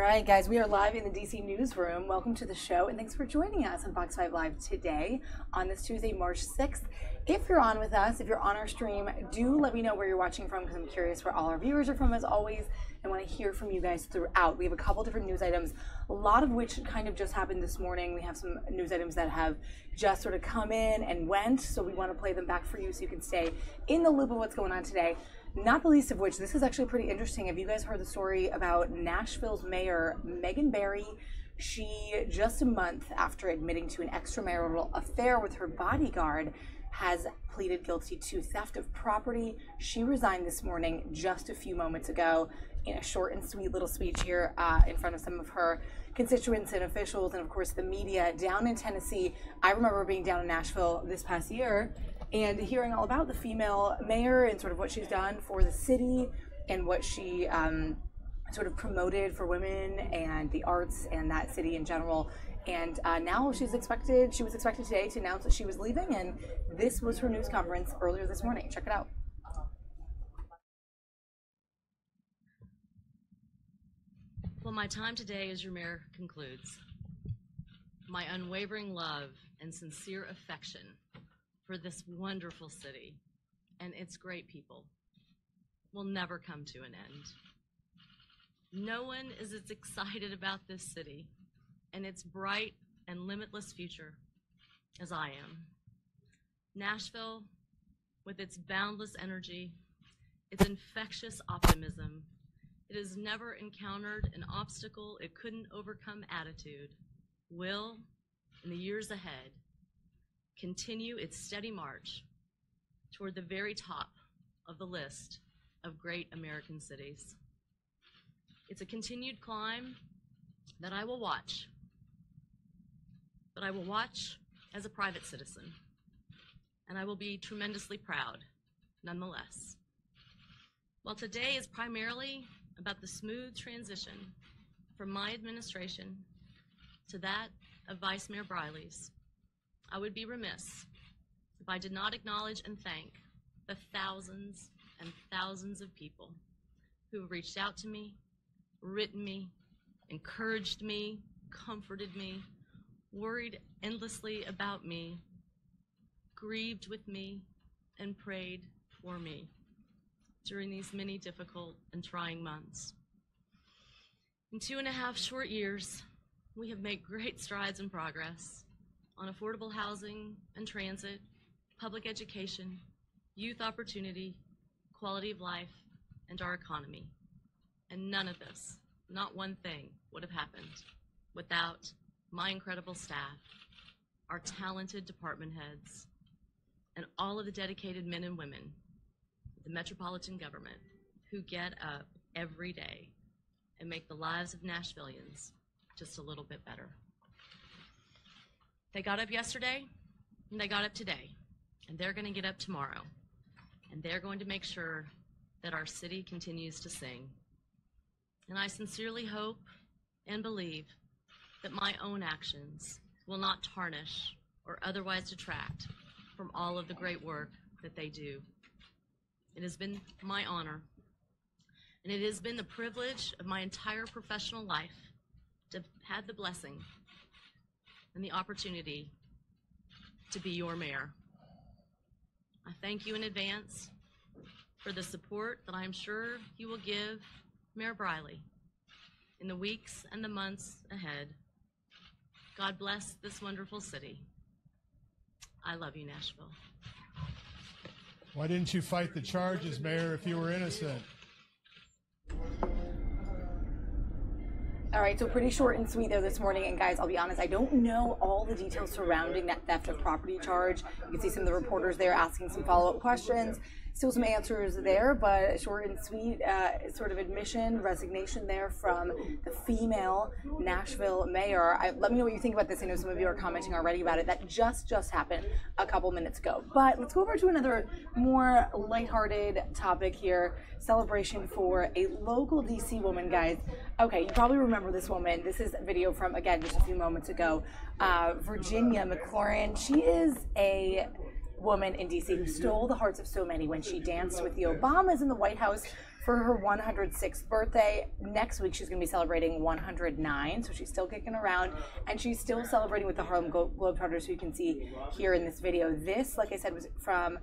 right, guys, we are live in the DC newsroom. Welcome to the show, and thanks for joining us on Fox 5 Live today on this Tuesday, March 6th. If you're on with us, if you're on our stream, do let me know where you're watching from, because I'm curious where all our viewers are from, as always. I want to hear from you guys throughout. We have a couple different news items, a lot of which kind of just happened this morning. We have some news items that have just sort of come in and went, so we want to play them back for you so you can stay in the loop of what's going on today. Not the least of which, this is actually pretty interesting. Have you guys heard the story about Nashville's mayor, Megan Barry? She, just a month after admitting to an extramarital affair with her bodyguard, has pleaded guilty to theft of property. She resigned this morning just a few moments ago in a short and sweet little speech here in front of some of her constituents and officials and, of course, the media down in Tennessee. I remember being down in Nashville this past year and hearing all about the female mayor and sort of what she's done for the city and what she sort of promoted for women and the arts and that city in general. And now she was expected today to announce that she was leaving, and this was her news conference earlier this morning. Check it out. Well, my time today as your mayor concludes. My unwavering love and sincere affection for this wonderful city and its great people will never come to an end. No one is as excited about this city and its bright and limitless future as I am. Nashville, with its boundless energy, its infectious optimism, it has never encountered an obstacle it couldn't overcome attitude, will, in the years ahead, continue its steady march toward the very top of the list of great American cities. It's a continued climb that I will watch, but I will watch as a private citizen, and I will be tremendously proud nonetheless. While today is primarily about the smooth transition from my administration to that of Vice Mayor Briley's, I would be remiss if I did not acknowledge and thank the thousands and thousands of people who have reached out to me, written me, encouraged me, comforted me, worried endlessly about me, grieved with me, and prayed for me during these many difficult and trying months. In 2.5 short years, we have made great strides and progress on affordable housing and transit, public education, youth opportunity, quality of life, and our economy. And none of this, not one thing, would have happened without my incredible staff, our talented department heads, and all of the dedicated men and women of the metropolitan government who get up every day and make the lives of Nashvillians just a little bit better. They got up yesterday, and they got up today, and they're going to get up tomorrow, and they're going to make sure that our city continues to sing. And I sincerely hope and believe that my own actions will not tarnish or otherwise detract from all of the great work that they do. It has been my honor, and it has been the privilege of my entire professional life to have had the blessing and the opportunity to be your mayor. I thank you in advance for the support that I am sure you will give Mayor Briley in the weeks and the months ahead. God bless this wonderful city. I love you, Nashville. Why didn't you fight the charges, Mayor, if you were innocent? All right, so pretty short and sweet there this morning. And guys, I'll be honest, I don't know all the details surrounding that theft of property charge. You can see some of the reporters there asking some follow-up questions. Still some answers there, but short and sweet sort of admission, resignation there from the female Nashville mayor. Let me know what you think about this. I know some of you are commenting already about it. That just happened a couple minutes ago. But let's go over to another more lighthearted topic here. Celebration for a local DC woman, guys. Okay, you probably remember this woman. This is a video from, again, just a few moments ago. Virginia McLaurin. She is a woman in DC who stole the hearts of so many when she danced with the Obamas in the White House for her 106th birthday. Next week, she's going to be celebrating 109, so she's still kicking around, and she's still celebrating with the Harlem Globetrotters, who you can see here in this video. This, like I said, was from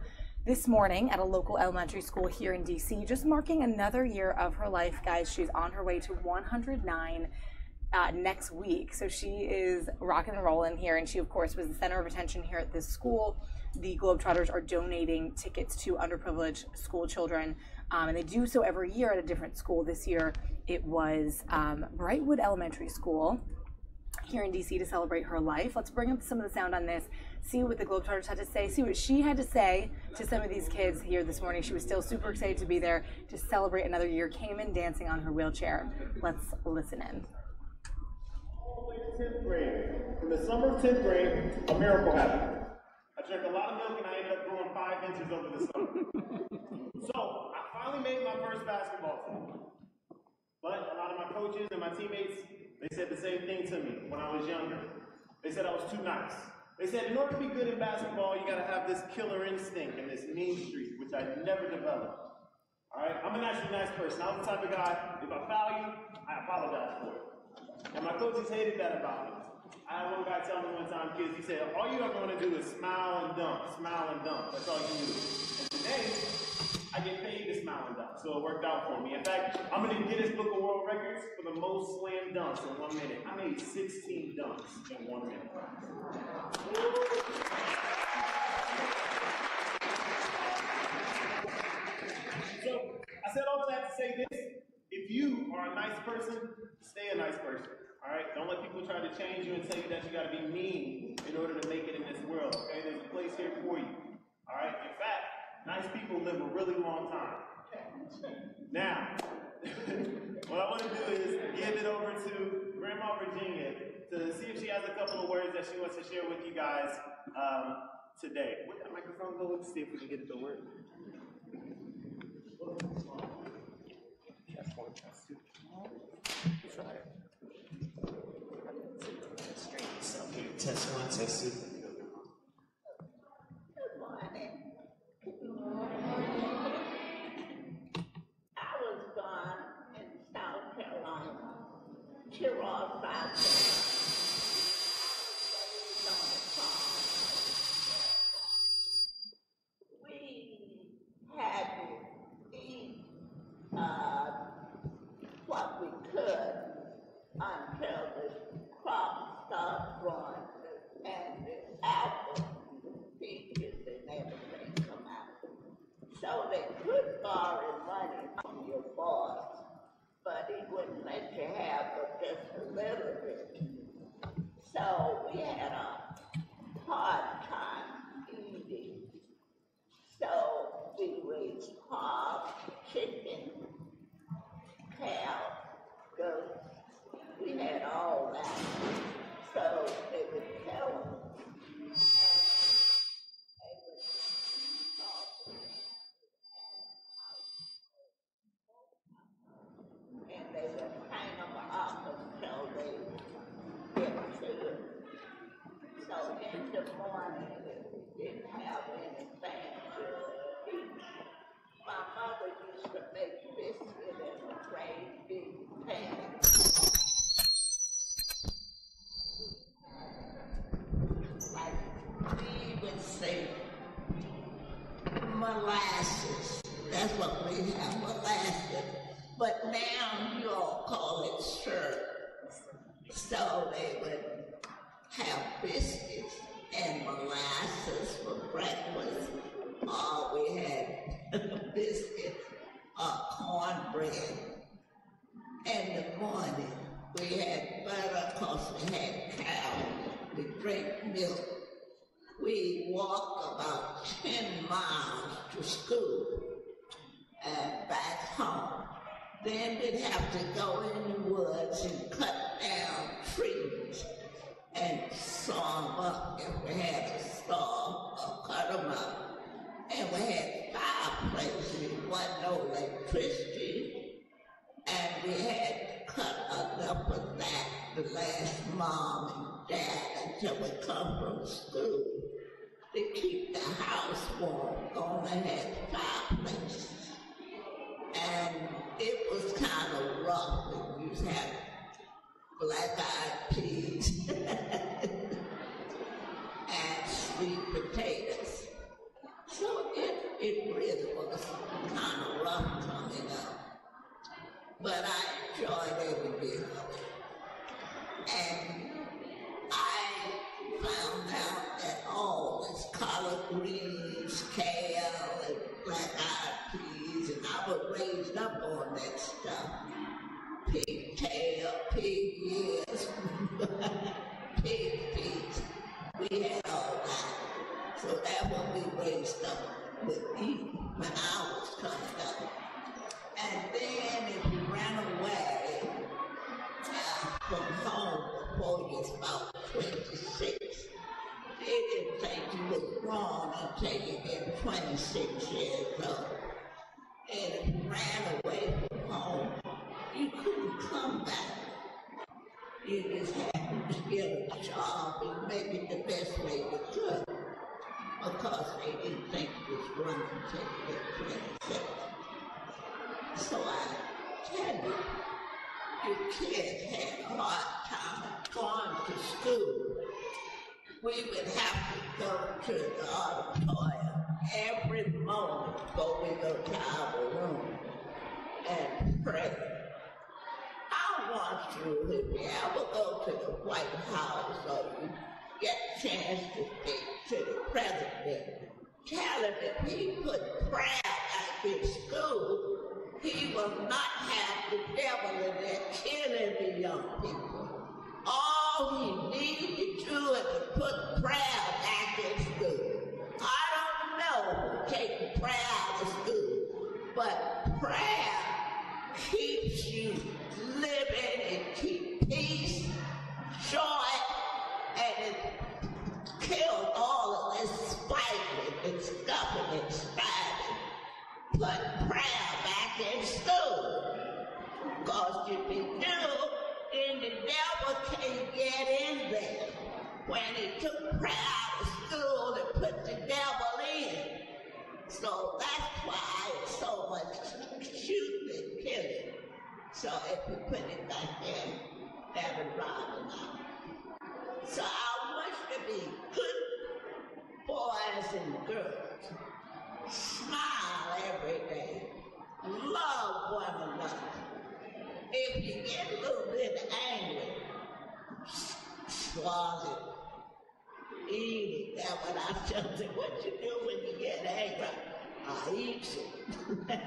this morning at a local elementary school here in DC, just marking another year of her life, guys. She's on her way to 109 next week, so she is rocking and rolling here, and she, of course, was the center of attention here at this school. The Globetrotters are donating tickets to underprivileged school children, and they do so every year at a different school. This year, it was Brightwood Elementary School here in DC to celebrate her life. Let's bring up some of the sound on this, see what the Globetrotters had to say, see what she had to say to some of these kids here this morning. She was still super excited to be there to celebrate another year, came in dancing on her wheelchair. Let's listen in. 10th grade. In the summer of 10th grade, a miracle happened. I drank a lot of milk and I ended up growing 5 inches over the summer. So, I finally made my first basketball team. But a lot of my coaches and my teammates, they said the same thing to me when I was younger. They said I was too nice. They said in order to be good in basketball, you gotta have this killer instinct and this mean streak, which I never developed. Alright, I'm a naturally nice person. I was the type of guy, if I foul you, I apologize for it. And my coaches hated that about me. I had one guy tell me one time, kids, he said, all you ever want to do is smile and dunk, smile and dunk. That's all you do. And today, I get paid to smile and dunk, so it worked out for me. In fact, I'm in the Guinness Book of World Records for the most slam dunks in 1 minute. I made 16 dunks in 1 minute. So, I said all of that to say this. If you are a nice person, stay a nice person. All right? Don't let people try to change you and tell you that you got to be mean in order to make it in this world. Okay? There's a place here for you. All right? In fact, nice people live a really long time. Now, what I want to do is give it over to Grandma Virginia to see if she has a couple of words that she wants to share with you guys today. Where'd that microphone go? Let's see if we can get it to work. Try it. Okay, test one, test two. Good morning. I was born in South Carolina, Chirac, South Carolina. We had to eat what we could until the crop started growing and the apples, the peaches, and everything come out. So they could borrow money from your boss, but he wouldn't let you have but just a little bit. So we had a hard time eating. So we raised hogs, chicken, cows, goats. We had all that. So they would tell them. And they would hang them up until they get to it. So in the morning, if we didn't have anything to eat, my mother used to make biscuit in a great big pan. Like we would say molasses. That's what we have, molasses. But now you all call it syrup. So they would have biscuits and molasses for breakfast. Or we had biscuits or cornbread. In the morning, we had butter because we had cows. We drank milk. We walked about 10 miles to school and back home. Then we'd have to go in the woods and cut down trees and saw them up if we had a saw or cut them up. And we had fireplaces, there wasn't no electricity, and we had to cut enough of that to last mom and dad until we come from school to keep the house warm. Only had fireplaces. and it was kind of rough. We used to have black-eyed peas and sweet potatoes. So it really was kind of rough coming up. But I enjoyed every bit of it. And I found out that all this collard greens, kale, and black-eyed peas, and I was raised up on that stuff. Pigtail, pig ears, pig feet. We had all that. So that's what we raised up with eating when I was coming up. And then if you ran away from home before you was about 26, they didn't think you was wrong until you get 26 years old. And if you ran away from home, you couldn't come back. You just had to get a job and make it the best way you could, because they didn't think you was running until you get 26. So I tell you, your kids had a hard time going to school. We would have to go to the auditorium every morning before we go to our room and pray. I want you, if you ever go to the White House or you get a chance to speak to the president, tell him if he put prayer back in school, he will not have the devil in there killing the young people. All he needs to do is to put prayer back in school. I don't know who takes prayer out of school, but prayer keeps you living and keep peace, joy, and it kills all of this fighting and scuffing and stabbing. Put prayer back in school, because if you do, then the devil can't get in there. When he took prayer out of school, they put the devil in. So that's why it's so much shooting and killing. So if you put it back in, that'll drive it out. So I wish to be good boys and girls. Smile every day. Love one another. If you get a little bit angry, swallow it. Eat it. That's what I tell them. What you do when you get angry? I eat it.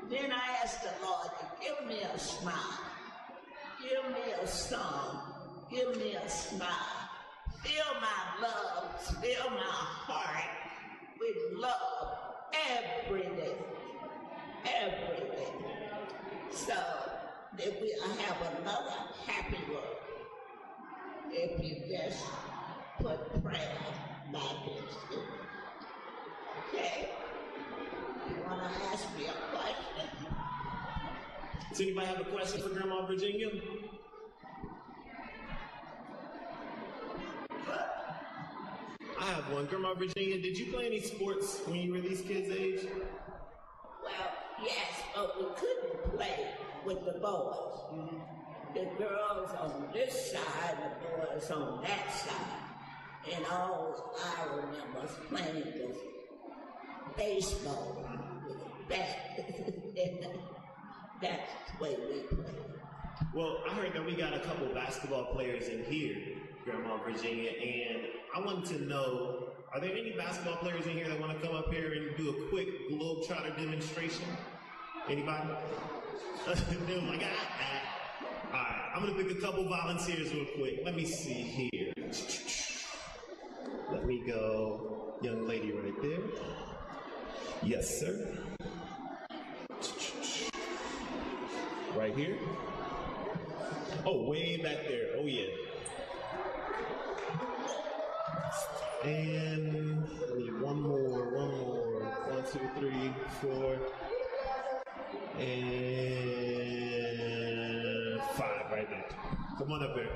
Then I ask the Lord to give me a smile. Give me a song. Give me a smile. Fill my love. Fill my heart with love every day. Every day. So that we'll have another happy world if you just put prayer back in school. Okay? You want to ask me a question? Does anybody have a question for Grandma Virginia? I have one. Grandma Virginia, did you play any sports when you were these kids' age? Well, yes, but we couldn't play with the boys. Mm-hmm. The girls on this side, the boys on that side. And all I remember was playing was baseball with a bat. That's the way we play. Well, I heard that we got a couple basketball players in here, Grandma Virginia, and I wanted to know, are there any basketball players in here that want to come up here and do a quick Globetrotter demonstration? Anybody? They're like, All right, I'm going to pick a couple volunteers real quick. Let me see here. Let me go. Young lady right there. Yes, sir. Right here. Oh, way back there. Oh, yeah. And I need one more. 1, 2, 3, 4. And 5 right there. Come on up here.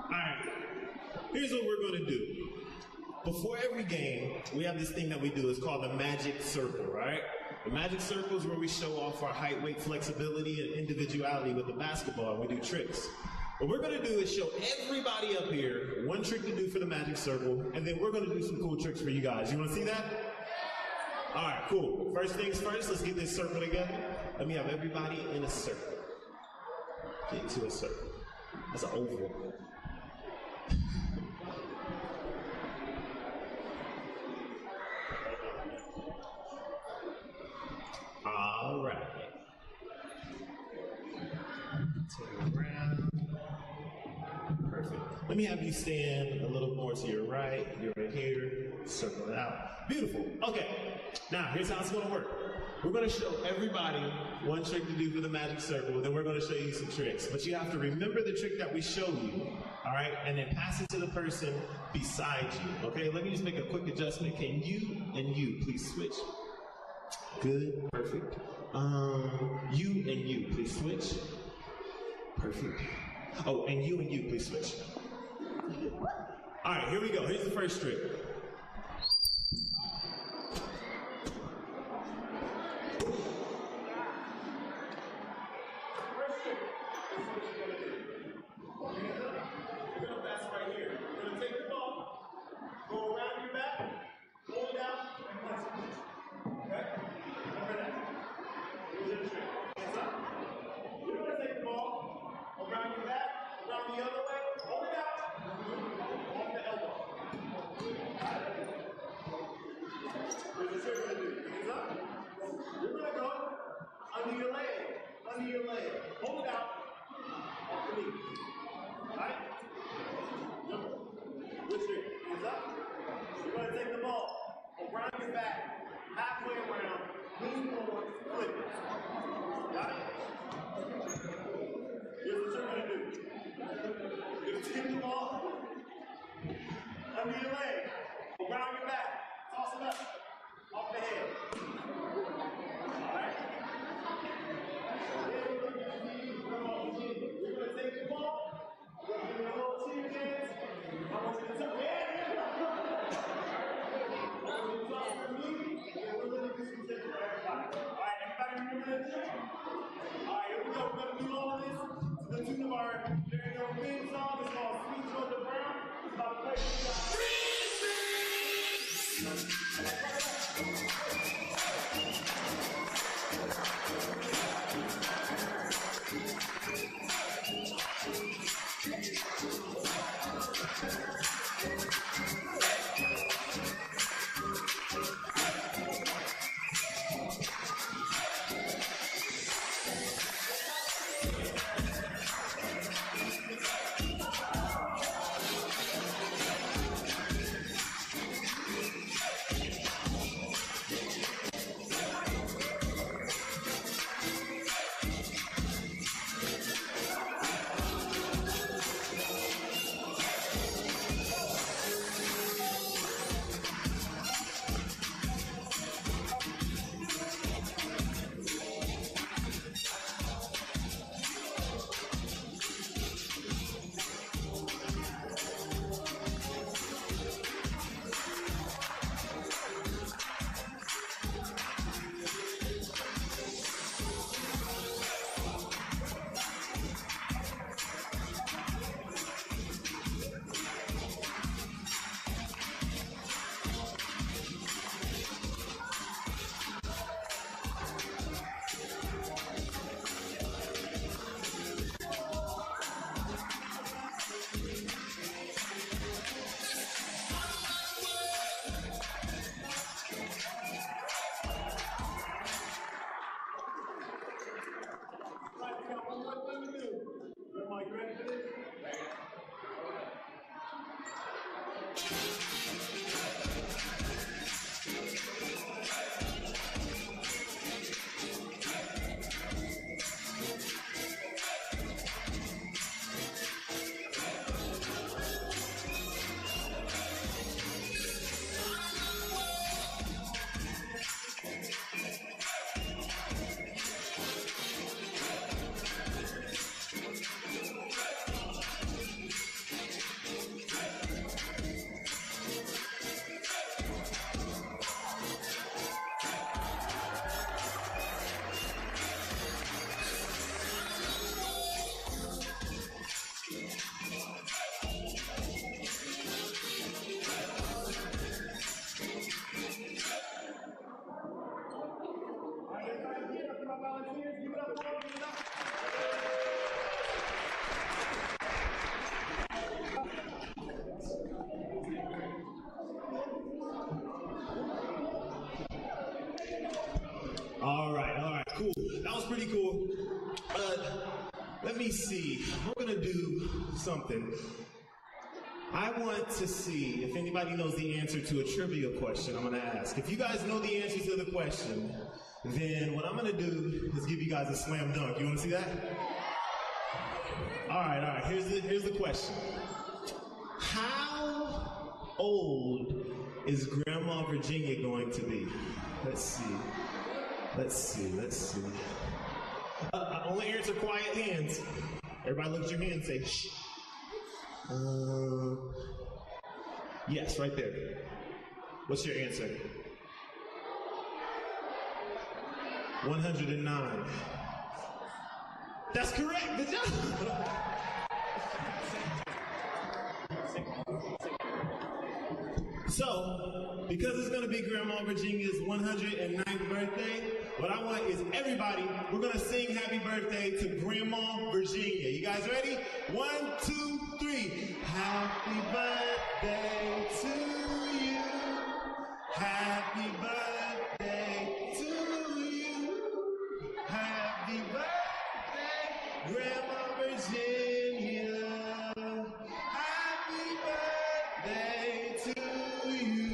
All right. Here's what we're going to do. before every game, we have this thing that we do. It's called the magic circle, right? The magic circle is where we show off our height, weight, flexibility, and individuality with the basketball, and we do tricks. What we're going to do is show everybody up here one trick to do for the magic circle, and then we're going to do some cool tricks for you guys. You want to see that? All right, cool. First things first, let's get this circle together. Let me have everybody in a circle. Get into a circle. That's an oval. All right. Turn around. Perfect. Let me have you stand a little more to your right. You're right here. Circle it out. Beautiful. Okay. Now, here's how it's going to work. We're going to show everybody one trick to do for the magic circle, then we're going to show you some tricks. But you have to remember the trick that we show you, all right? And then pass it to the person beside you, okay? Let me just make a quick adjustment. Can you and you please switch? Good. Perfect. You and you please switch. Perfect. Oh, and you please switch. All right, here we go. Here's the first trick. Under your leg. Hold it out. Off the knee. Right? Good trick. Hands up. You're going to take the ball around your back, halfway around, lean forward, flip it. Got it? Here's what you're going to do. You're going to take the ball under your leg, around your back, toss it up, off the head. Alright? We're going to take the ball, we're going to do a little cheer dance. I want you to tell me, I want you to toss for me, and we're going to do some tricks for everybody. Alright, everybody remember that trick? Alright, here we go. We're going to do all this to the tune of our very own theme song. It's called Sweet Georgia Brown. It's about to play for you guys. my volunteers. Give it up for them. Give it up. All right, cool. That was pretty cool. Let me see. We're gonna do something. I want to see if anybody knows the answer to a trivia question I'm gonna ask. If you guys know the answer to the question, then what I'm gonna do is give you guys a slam dunk. You wanna see that? All right, here's the question. How old is Grandma Virginia going to be? Let's see. Only answer quiet hands. Everybody look at your hand and say, shh. Yes, right there. What's your answer? 109. That's correct. Good job. So, because it's going to be Grandma Virginia's 109th birthday, what I want is everybody, we're going to sing happy birthday to Grandma Virginia. You guys ready? 1, 2, 3. Happy birthday to you. Happy birthday to you. Happy birthday, Grandma Virginia. Happy birthday to you.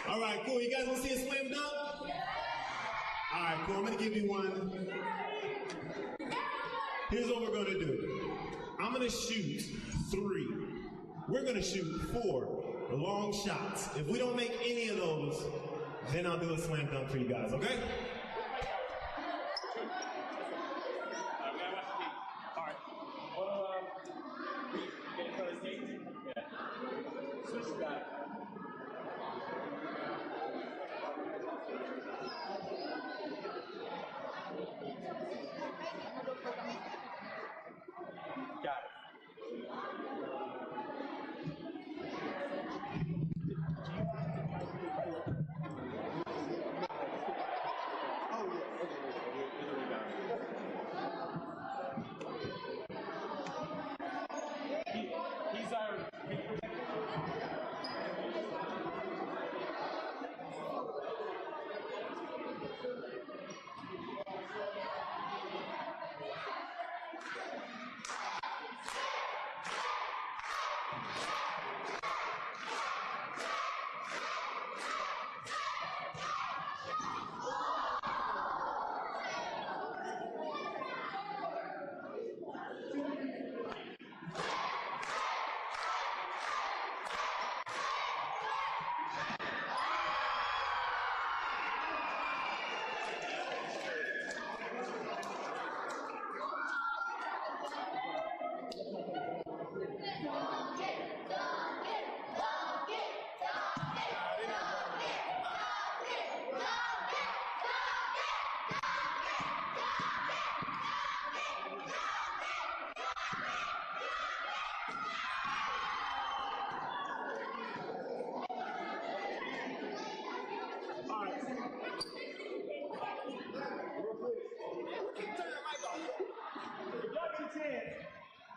All right, cool. You guys want to see a slam dunk? All right, cool. I'm going to give you one. Here's what we're going to do. I'm going to shoot 3. We're going to shoot 4 long shots. If we don't make any of those, then I'll do a slam dunk for you guys, okay?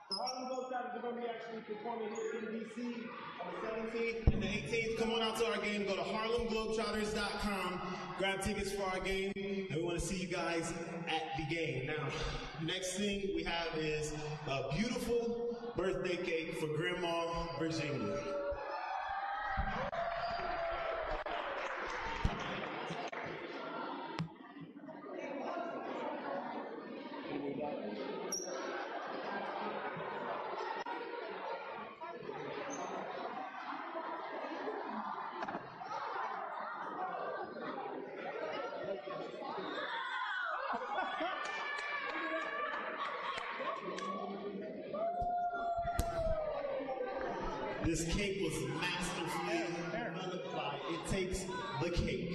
The Harlem Globetrotters are going to be actually performing here in DC on the 17th and the 18th. Come on out to our game. Go to harlemglobetrotters.com. Grab tickets for our game, and we want to see you guys at the game. Now, next thing we have is a beautiful birthday cake for Grandma Virginia. This cake was masterfully multiplied. It takes the cake.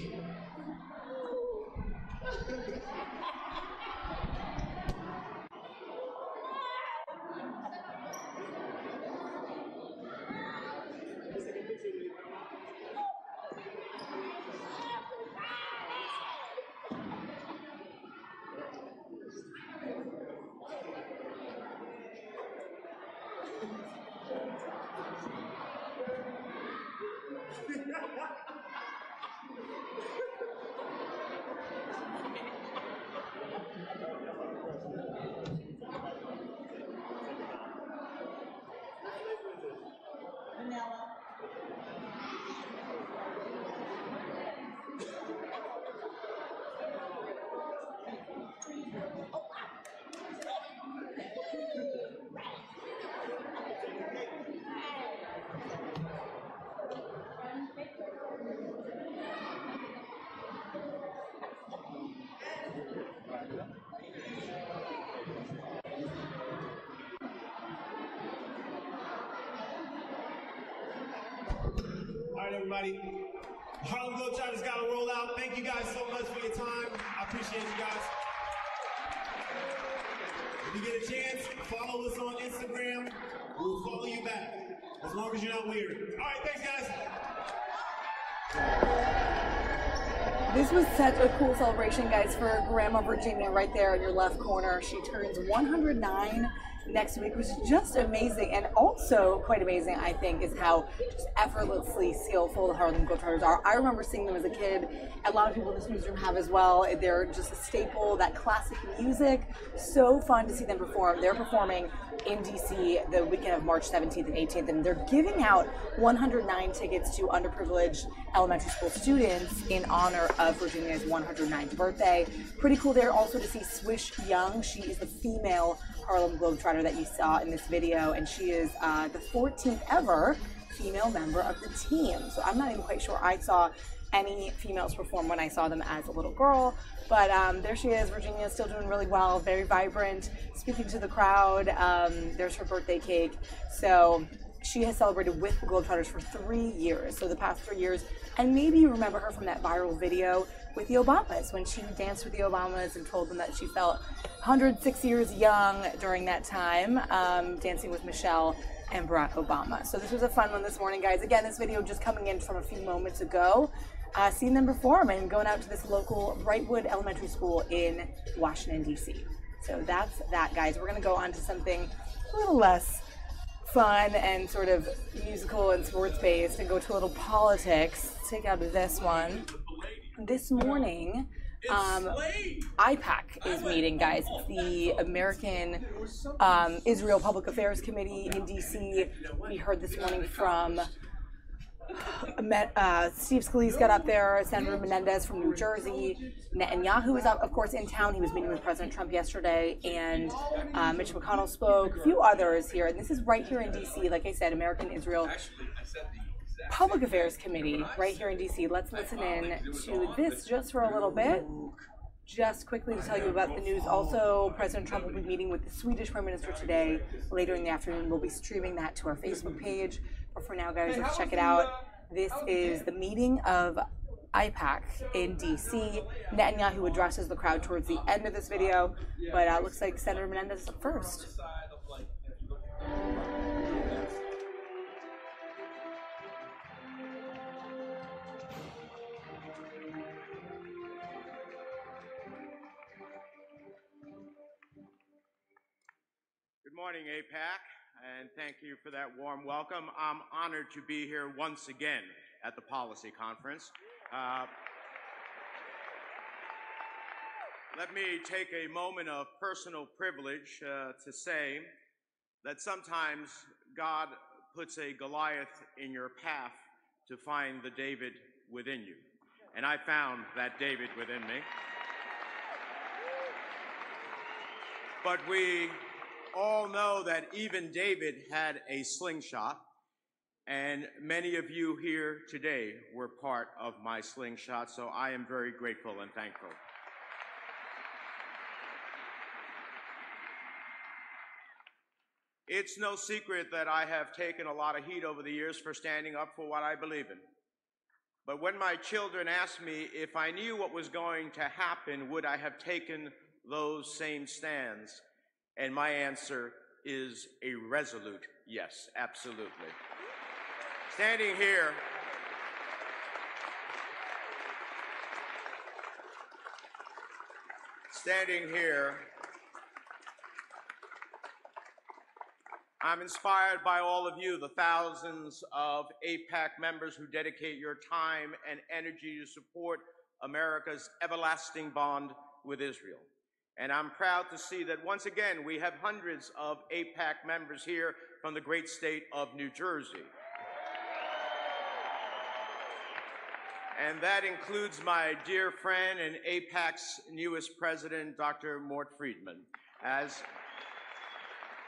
All right, everybody. Harlem Globetrotters got to roll out. Thank you guys so much for your time. I appreciate you guys. If you get a chance, follow us on Instagram. We'll follow you back, as long as you're not weird. All right, thanks, guys. This was such a cool celebration, guys, for Grandma Virginia right there in your left corner. She turns 109 next week, which is just amazing. And also quite amazing, I think, is how just effortlessly skillful the Harlem Globetrotters are. I remember seeing them as a kid. A lot of people in this newsroom have as well. They're just a staple, that classic music. So fun to see them perform. They're performing in DC the weekend of March 17th and 18th, and they're giving out 109 tickets to underprivileged elementary school students in honor of Virginia's 109th birthday. Pretty cool there also to see Swish Young. She is the female Harlem Globetrotter that you saw in this video, and she is the 14th ever female member of the team. So I'm not even quite sure I saw any females perform when I saw them as a little girl, but there she is. Virginia is still doing really well, very vibrant, speaking to the crowd. There's her birthday cake. So she has celebrated with the Globetrotters for 3 years, so the past 3 years. And maybe you remember her from that viral video with the Obamas, when she danced with the Obamas and told them that she felt 106 years young during that time, dancing with Michelle and Barack Obama. So this was a fun one this morning, guys. Again, this video just coming in from a few moments ago. Seeing them perform and going out to this local Brightwood Elementary School in Washington, D.C. So that's that, guys. We're going to go on to something a little less fun and sort of musical and sports-based and go to a little politics. Let's take out this one. This morning, AIPAC is meeting, guys. It's the American Israel Public Affairs Committee in D.C. We heard this morning from Steve Scalise got up there, Senator Menendez from New Jersey, Netanyahu is up, of course, in town. He was meeting with President Trump yesterday, and Mitch McConnell spoke, a few others here. And this is right here in D.C., like I said, American Israel Public Affairs Committee right here in D.C. Let's listen in to this just for a little bit. Just quickly to tell you about the news. Also, President Trump will be meeting with the Swedish Prime Minister today. Later in the afternoon, we'll be streaming that to our Facebook page. But for now, guys, let's check it out. This is the meeting of AIPAC in D.C. Netanyahu addresses the crowd towards the end of this video, but looks like Senator Menendez is up first. Good morning, AIPAC, and thank you for that warm welcome. I'm honored to be here once again at the Policy Conference. Let me take a moment of personal privilege to say that sometimes God puts a Goliath in your path to find the David within you. And I found that David within me. But we all know that even David had a slingshot, and many of you here today were part of my slingshot, so I am very grateful and thankful. It's no secret that I have taken a lot of heat over the years for standing up for what I believe in. But when my children asked me if I knew what was going to happen, would I have taken those same stands? And my answer is a resolute yes, absolutely. Standing here, I'm inspired by all of you, the thousands of AIPAC members who dedicate your time and energy to support America's everlasting bond with Israel. And I'm proud to see that once again we have hundreds of AIPAC members here from the great state of New Jersey. And that includes my dear friend and AIPAC's newest president, Dr. Mort Friedman. As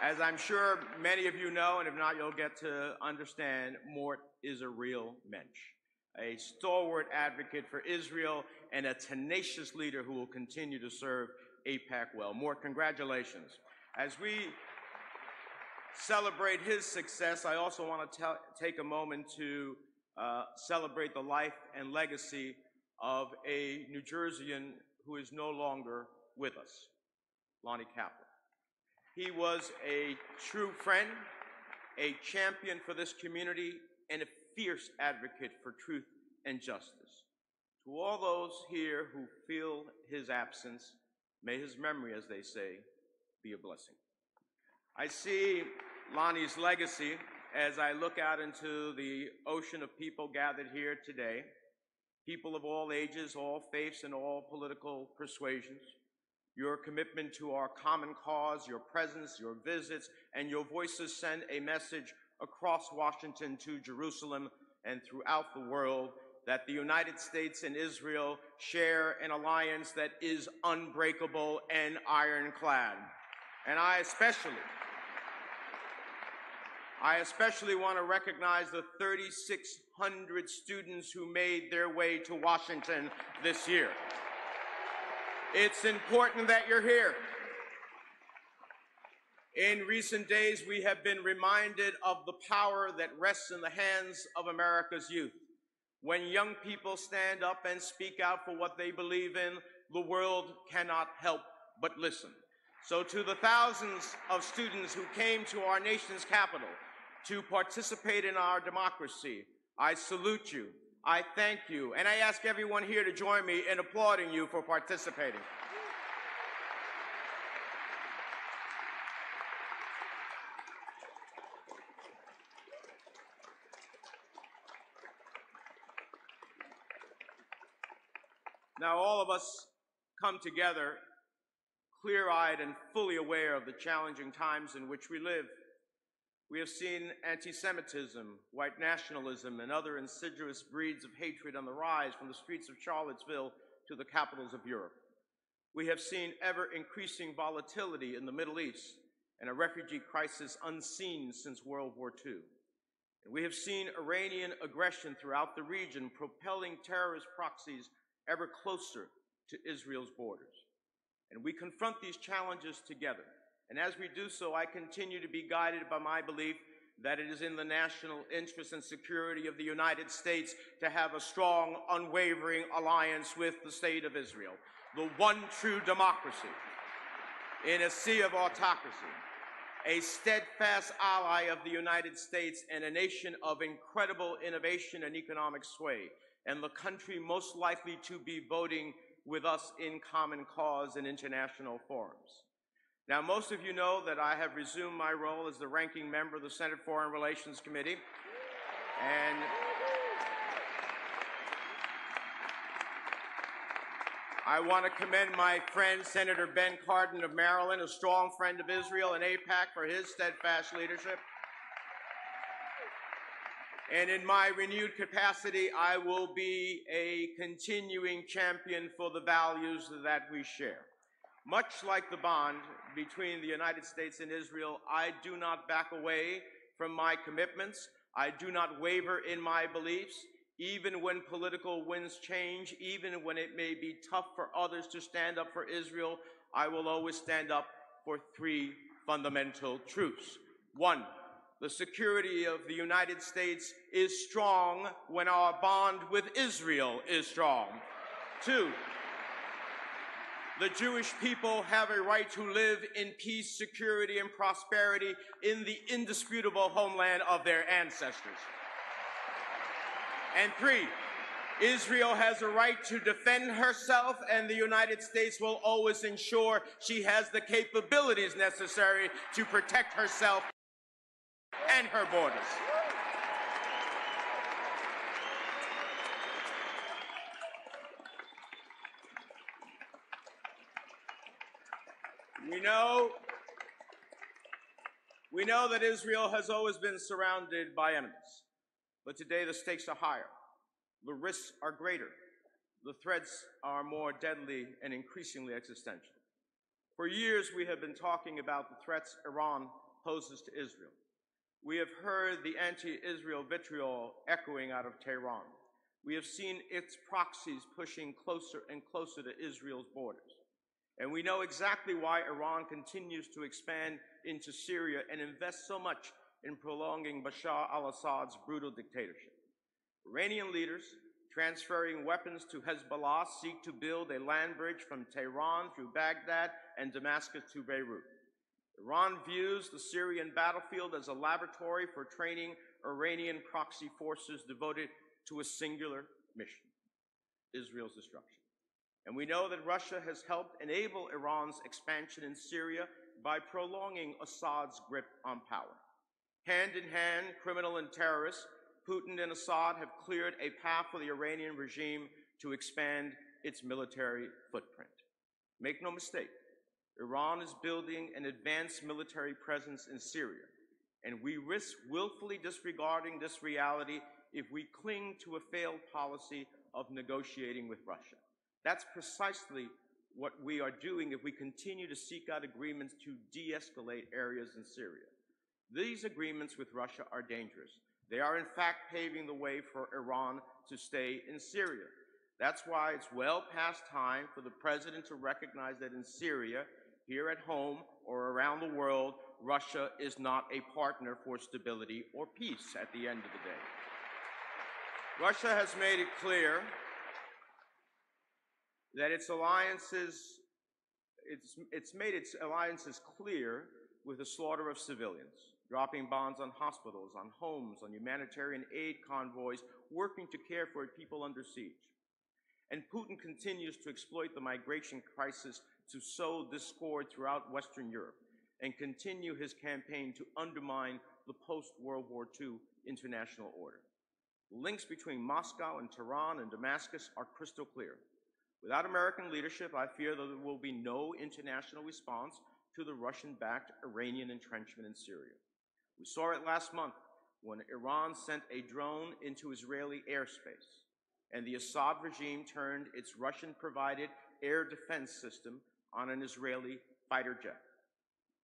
I'm sure many of you know, and if not, you'll get to understand, Mort is a real mensch, a stalwart advocate for Israel, and a tenacious leader who will continue to serve AIPAC well. Mort, congratulations. As we celebrate his success, I also want to take a moment to celebrate the life and legacy of a New Jerseyan who is no longer with us, Lonnie Kaplan. He was a true friend, a champion for this community, and a fierce advocate for truth and justice. To all those here who feel his absence, may his memory, as they say, be a blessing. I see Lonnie's legacy as I look out into the ocean of people gathered here today, people of all ages, all faiths, and all political persuasions. Your commitment to our common cause, your presence, your visits, and your voices send a message across Washington to Jerusalem and throughout the world that the United States and Israel share an alliance that is unbreakable and ironclad. And I especially want to recognize the 3,600 students who made their way to Washington this year. It's important that you're here. In recent days, we have been reminded of the power that rests in the hands of America's youth. When young people stand up and speak out for what they believe in, the world cannot help but listen. So to the thousands of students who came to our nation's capital to participate in our democracy, I salute you, I thank you, and I ask everyone here to join me in applauding you for participating. Now, all of us come together clear-eyed and fully aware of the challenging times in which we live. We have seen anti-Semitism, white nationalism, and other insidious breeds of hatred on the rise from the streets of Charlottesville to the capitals of Europe. We have seen ever-increasing volatility in the Middle East and a refugee crisis unseen since World War II. And we have seen Iranian aggression throughout the region, propelling terrorist proxies ever closer to Israel's borders. And we confront these challenges together. And as we do so, I continue to be guided by my belief that it is in the national interest and security of the United States to have a strong, unwavering alliance with the state of Israel, the one true democracy in a sea of autocracy, a steadfast ally of the United States and a nation of incredible innovation and economic sway, and the country most likely to be voting with us in common cause in international forums. Now, most of you know that I have resumed my role as the ranking member of the Senate Foreign Relations Committee, and I want to commend my friend, Senator Ben Cardin of Maryland, a strong friend of Israel and AIPAC, for his steadfast leadership. And in my renewed capacity, I will be a continuing champion for the values that we share. Much like the bond between the United States and Israel, I do not back away from my commitments. I do not waver in my beliefs, even when political winds change, even when it may be tough for others to stand up for Israel. I will always stand up for three fundamental truths. One, the security of the United States is strong when our bond with Israel is strong. Two, the Jewish people have a right to live in peace, security, and prosperity in the indisputable homeland of their ancestors. And three, Israel has a right to defend herself, and the United States will always ensure she has the capabilities necessary to protect herself and her borders. We know that Israel has always been surrounded by enemies, but today the stakes are higher. The risks are greater. The threats are more deadly and increasingly existential. For years, we have been talking about the threats Iran poses to Israel. We have heard the anti-Israel vitriol echoing out of Tehran. We have seen its proxies pushing closer and closer to Israel's borders. And we know exactly why Iran continues to expand into Syria and invest so much in prolonging Bashar al-Assad's brutal dictatorship. Iranian leaders transferring weapons to Hezbollah seek to build a land bridge from Tehran through Baghdad and Damascus to Beirut. Iran views the Syrian battlefield as a laboratory for training Iranian proxy forces devoted to a singular mission: Israel's destruction. And we know that Russia has helped enable Iran's expansion in Syria by prolonging Assad's grip on power. Hand in hand, criminal and terrorists, Putin and Assad have cleared a path for the Iranian regime to expand its military footprint. Make no mistake, Iran is building an advanced military presence in Syria, and we risk willfully disregarding this reality if we cling to a failed policy of negotiating with Russia. That's precisely what we are doing if we continue to seek out agreements to de-escalate areas in Syria. These agreements with Russia are dangerous. They are in fact paving the way for Iran to stay in Syria. That's why it's well past time for the president to recognize that in Syria, here at home or around the world, Russia is not a partner for stability or peace at the end of the day. Russia has made it clear that its made its alliances clear with the slaughter of civilians, dropping bombs on hospitals, on homes, on humanitarian aid convoys, working to care for people under siege. And Putin continues to exploit the migration crisis to sow discord throughout Western Europe and continue his campaign to undermine the post-World War II international order. The links between Moscow and Tehran and Damascus are crystal clear. Without American leadership, I fear that there will be no international response to the Russian-backed Iranian entrenchment in Syria. We saw it last month when Iran sent a drone into Israeli airspace, and the Assad regime turned its Russian-provided air defense system on an Israeli fighter jet.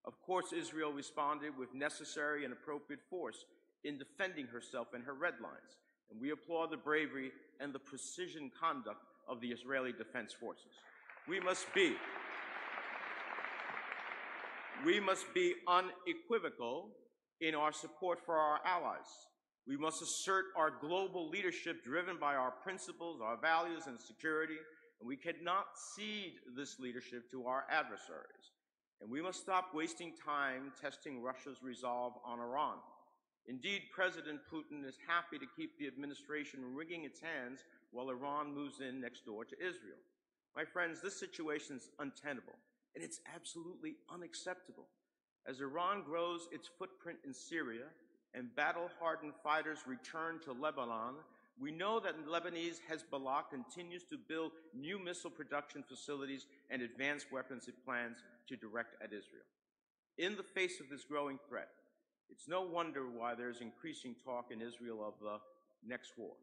Of course, Israel responded with necessary and appropriate force in defending herself and her red lines, and we applaud the bravery and the precision conduct of the Israeli Defense Forces. We must be unequivocal in our support for our allies. We must assert our global leadership driven by our principles, our values, and security, and we cannot cede this leadership to our adversaries. And we must stop wasting time testing Russia's resolve on Iran. Indeed, President Putin is happy to keep the administration wringing its hands while Iran moves in next door to Israel. My friends, this situation is untenable, and it's absolutely unacceptable. As Iran grows its footprint in Syria and battle-hardened fighters return to Lebanon, we know that Lebanese Hezbollah continues to build new missile production facilities and advanced weapons it plans to direct at Israel. In the face of this growing threat, it's no wonder why there's increasing talk in Israel of the next war.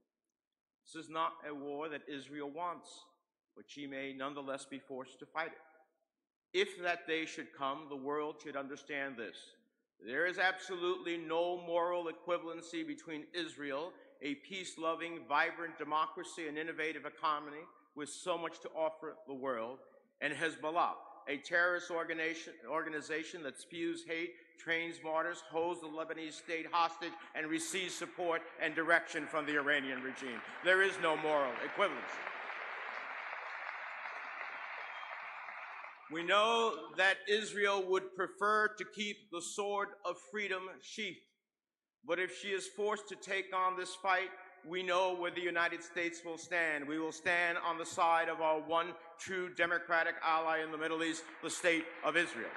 This is not a war that Israel wants, but she may nonetheless be forced to fight it. If that day should come, the world should understand this. There is absolutely no moral equivalency between Israel, a peace-loving, vibrant democracy and innovative economy with so much to offer the world, and Hezbollah, a terrorist organization that spews hate, trains martyrs, holds the Lebanese state hostage, and receives support and direction from the Iranian regime. There is no moral equivalency. We know that Israel would prefer to keep the sword of freedom sheathed. But if she is forced to take on this fight, we know where the United States will stand. We will stand on the side of our one true democratic ally in the Middle East, the State of Israel.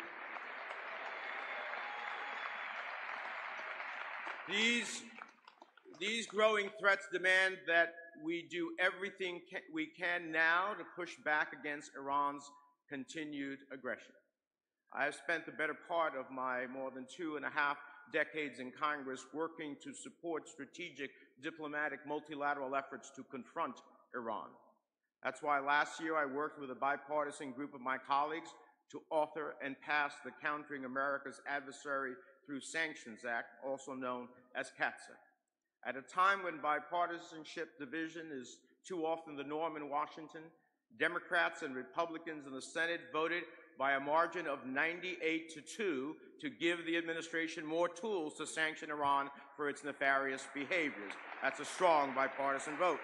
These growing threats demand that we do everything we can now to push back against Iran's continued aggression. I have spent the better part of my more than 2.5 decades in Congress working to support strategic, diplomatic, multilateral efforts to confront Iran. That's why last year I worked with a bipartisan group of my colleagues to author and pass the Countering America's Adversary Through Sanctions Act, also known as CAATSA. At a time when bipartisanship division is too often the norm in Washington, Democrats and Republicans in the Senate voted by a margin of 98-2 to give the administration more tools to sanction Iran for its nefarious behaviors. That's a strong bipartisan vote.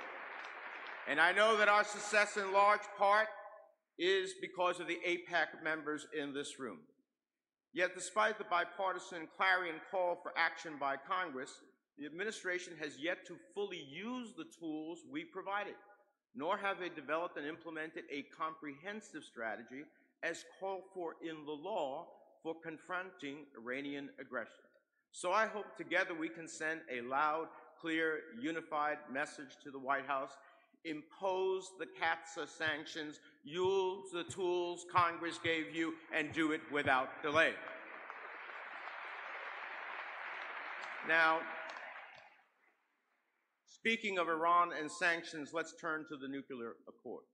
And I know that our success in large part is because of the AIPAC members in this room. Yet despite the bipartisan clarion call for action by Congress, the administration has yet to fully use the tools we provided, nor have they developed and implemented a comprehensive strategy as called for in the law for confronting Iranian aggression. So I hope together we can send a loud, clear, unified message to the White House: impose the CAATSA sanctions, use the tools Congress gave you, and do it without delay. Now, speaking of Iran and sanctions, let's turn to the nuclear accord.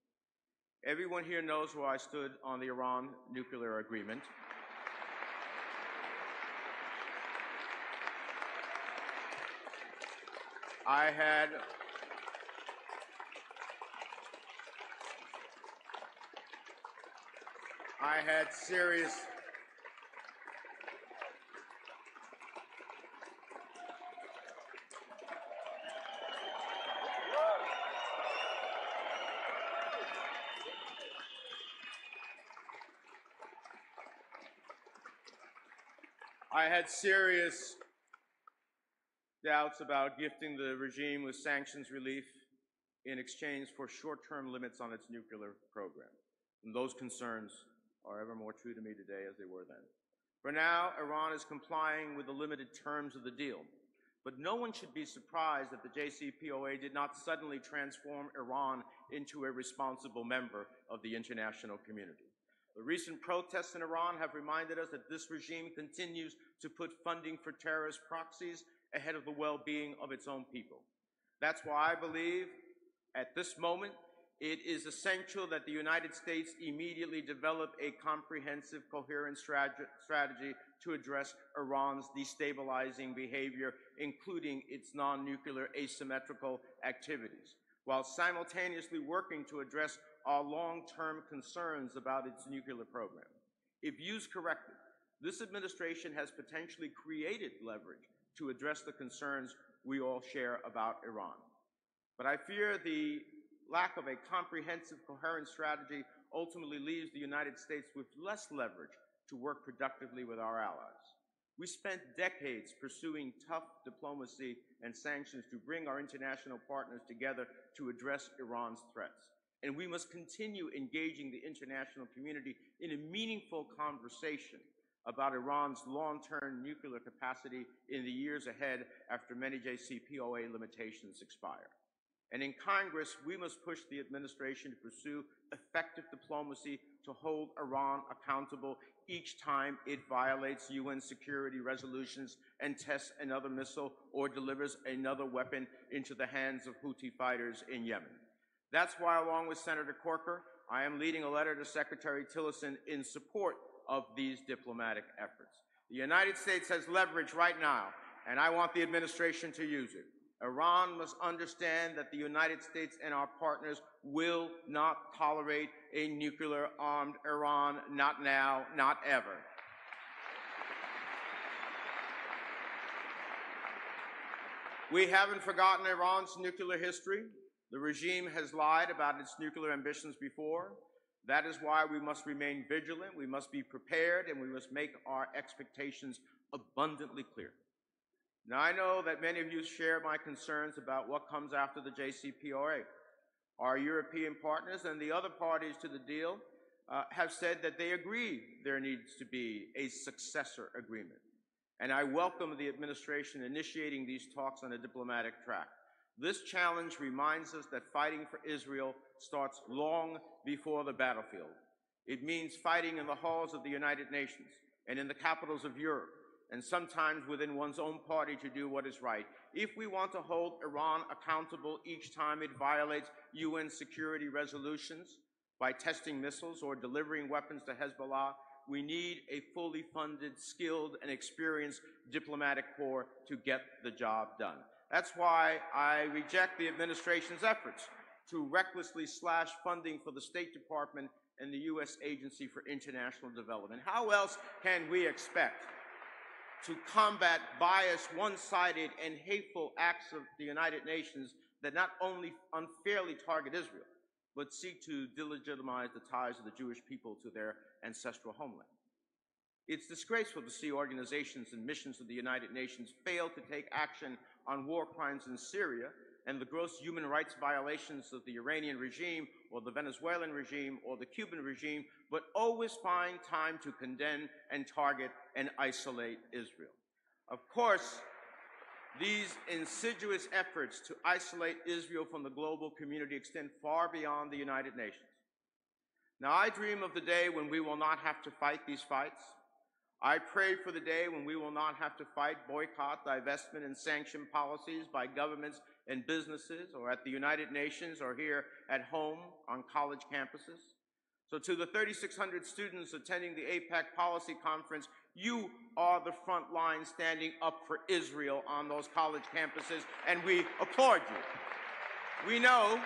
Everyone here knows where I stood on the Iran nuclear agreement. I had serious doubts about gifting the regime with sanctions relief in exchange for short-term limits on its nuclear program. And those concerns are ever more true to me today as they were then. For now, Iran is complying with the limited terms of the deal. But no one should be surprised that the JCPOA did not suddenly transform Iran into a responsible member of the international community. The recent protests in Iran have reminded us that this regime continues to put funding for terrorist proxies ahead of the well-being of its own people. That's why I believe at this moment it is essential that the United States immediately develop a comprehensive, coherent strategy to address Iran's destabilizing behavior, including its non-nuclear asymmetrical activities, while simultaneously working to address our long-term concerns about its nuclear program. If used correctly, this administration has potentially created leverage to address the concerns we all share about Iran. But I fear the lack of a comprehensive, coherent strategy ultimately leaves the United States with less leverage to work productively with our allies. We spent decades pursuing tough diplomacy and sanctions to bring our international partners together to address Iran's threats. And we must continue engaging the international community in a meaningful conversation about Iran's long-term nuclear capacity in the years ahead after many JCPOA limitations expire. And in Congress, we must push the administration to pursue effective diplomacy to hold Iran accountable each time it violates UN security resolutions and tests another missile or delivers another weapon into the hands of Houthi fighters in Yemen. That's why, along with Senator Corker, I am leading a letter to Secretary Tillerson in support of these diplomatic efforts. The United States has leverage right now, and I want the administration to use it. Iran must understand that the United States and our partners will not tolerate a nuclear-armed Iran, not now, not ever. We haven't forgotten Iran's nuclear history. The regime has lied about its nuclear ambitions before. That is why we must remain vigilant, we must be prepared, and we must make our expectations abundantly clear. Now, I know that many of you share my concerns about what comes after the JCPOA. Our European partners and the other parties to the deal have said that they agree there needs to be a successor agreement. And I welcome the administration initiating these talks on a diplomatic track. This challenge reminds us that fighting for Israel starts long before the battlefield. It means fighting in the halls of the United Nations and in the capitals of Europe, and sometimes within one's own party to do what is right. If we want to hold Iran accountable each time it violates UN security resolutions by testing missiles or delivering weapons to Hezbollah, we need a fully funded, skilled, and experienced diplomatic corps to get the job done. That's why I reject the administration's efforts to recklessly slash funding for the State Department and the U.S. Agency for International Development. How else can we expect to combat biased, one-sided, and hateful acts of the United Nations that not only unfairly target Israel, but seek to delegitimize the ties of the Jewish people to their ancestral homeland. It's disgraceful to see organizations and missions of the United Nations fail to take action on war crimes in Syria and the gross human rights violations of the Iranian regime or the Venezuelan regime or the Cuban regime, but always find time to condemn and target and isolate Israel. Of course, these insidious efforts to isolate Israel from the global community extend far beyond the United Nations. Now, I dream of the day when we will not have to fight these fights. I pray for the day when we will not have to fight boycott, divestment, and sanction policies by governments and businesses, or at the United Nations, or here at home on college campuses. So to the 3,600 students attending the AIPAC Policy Conference, you are the front line standing up for Israel on those college campuses, and we applaud you. We know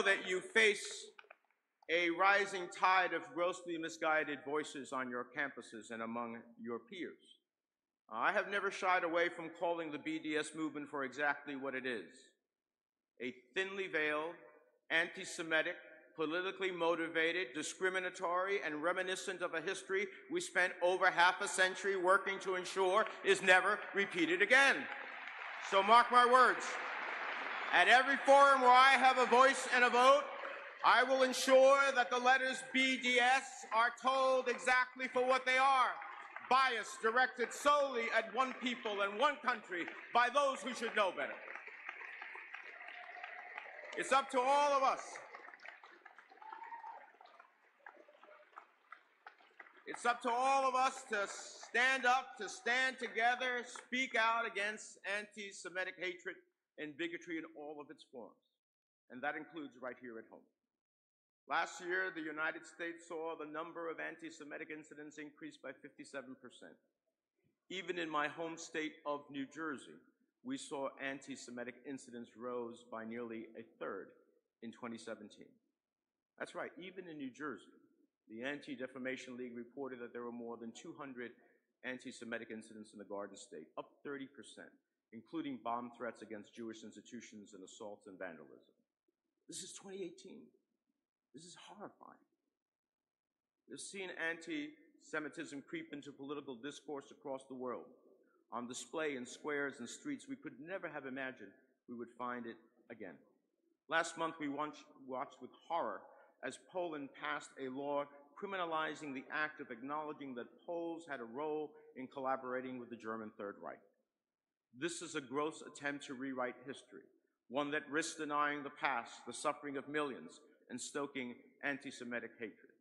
that you face a rising tide of grossly misguided voices on your campuses and among your peers. I have never shied away from calling the BDS movement for exactly what it is: a thinly veiled, anti-Semitic, politically motivated, discriminatory, and reminiscent of a history we spent over half a century working to ensure is never repeated again. So mark my words, at every forum where I have a voice and a vote, I will ensure that the letters BDS are told exactly for what they are: bias directed solely at one people and one country by those who should know better. It's up to all of us. It's up to all of us to stand up, to stand together, speak out against anti-Semitic hatred and bigotry in all of its forms. And that includes right here at home. Last year, the United States saw the number of anti-Semitic incidents increase by 57%. Even in my home state of New Jersey, we saw anti-Semitic incidents rose by nearly a third in 2017. That's right, even in New Jersey, the Anti-Defamation League reported that there were more than 200 anti-Semitic incidents in the Garden State, up 30%, including bomb threats against Jewish institutions and assaults and vandalism. This is 2018. This is horrifying. We've seen anti-Semitism creep into political discourse across the world, on display in squares and streets we could never have imagined we would find it again. Last month, we watched with horror as Poland passed a law criminalizing the act of acknowledging that Poles had a role in collaborating with the German Third Reich. This is a gross attempt to rewrite history, one that risks denying the past, the suffering of millions, and stoking anti-Semitic hatred.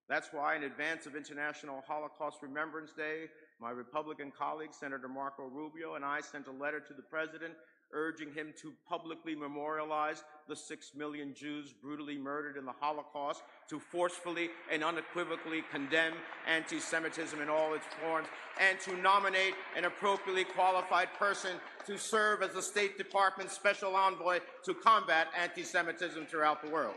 That's why, in advance of International Holocaust Remembrance Day, my Republican colleague, Senator Marco Rubio, and I sent a letter to the President urging him to publicly memorialize the 6 million Jews brutally murdered in the Holocaust, to forcefully and unequivocally condemn anti-Semitism in all its forms, and to nominate an appropriately qualified person to serve as the State Department's special envoy to combat anti-Semitism throughout the world.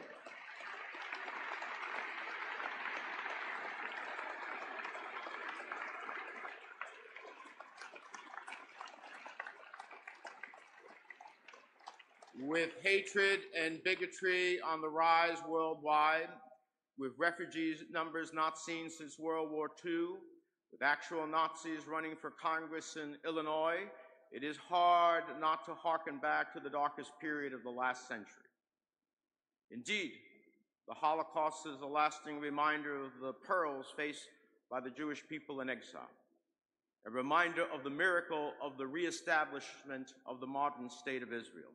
With hatred and bigotry on the rise worldwide, with refugee numbers not seen since World War II, with actual Nazis running for Congress in Illinois, it is hard not to hearken back to the darkest period of the last century. Indeed, the Holocaust is a lasting reminder of the perils faced by the Jewish people in exile, a reminder of the miracle of the reestablishment of the modern state of Israel.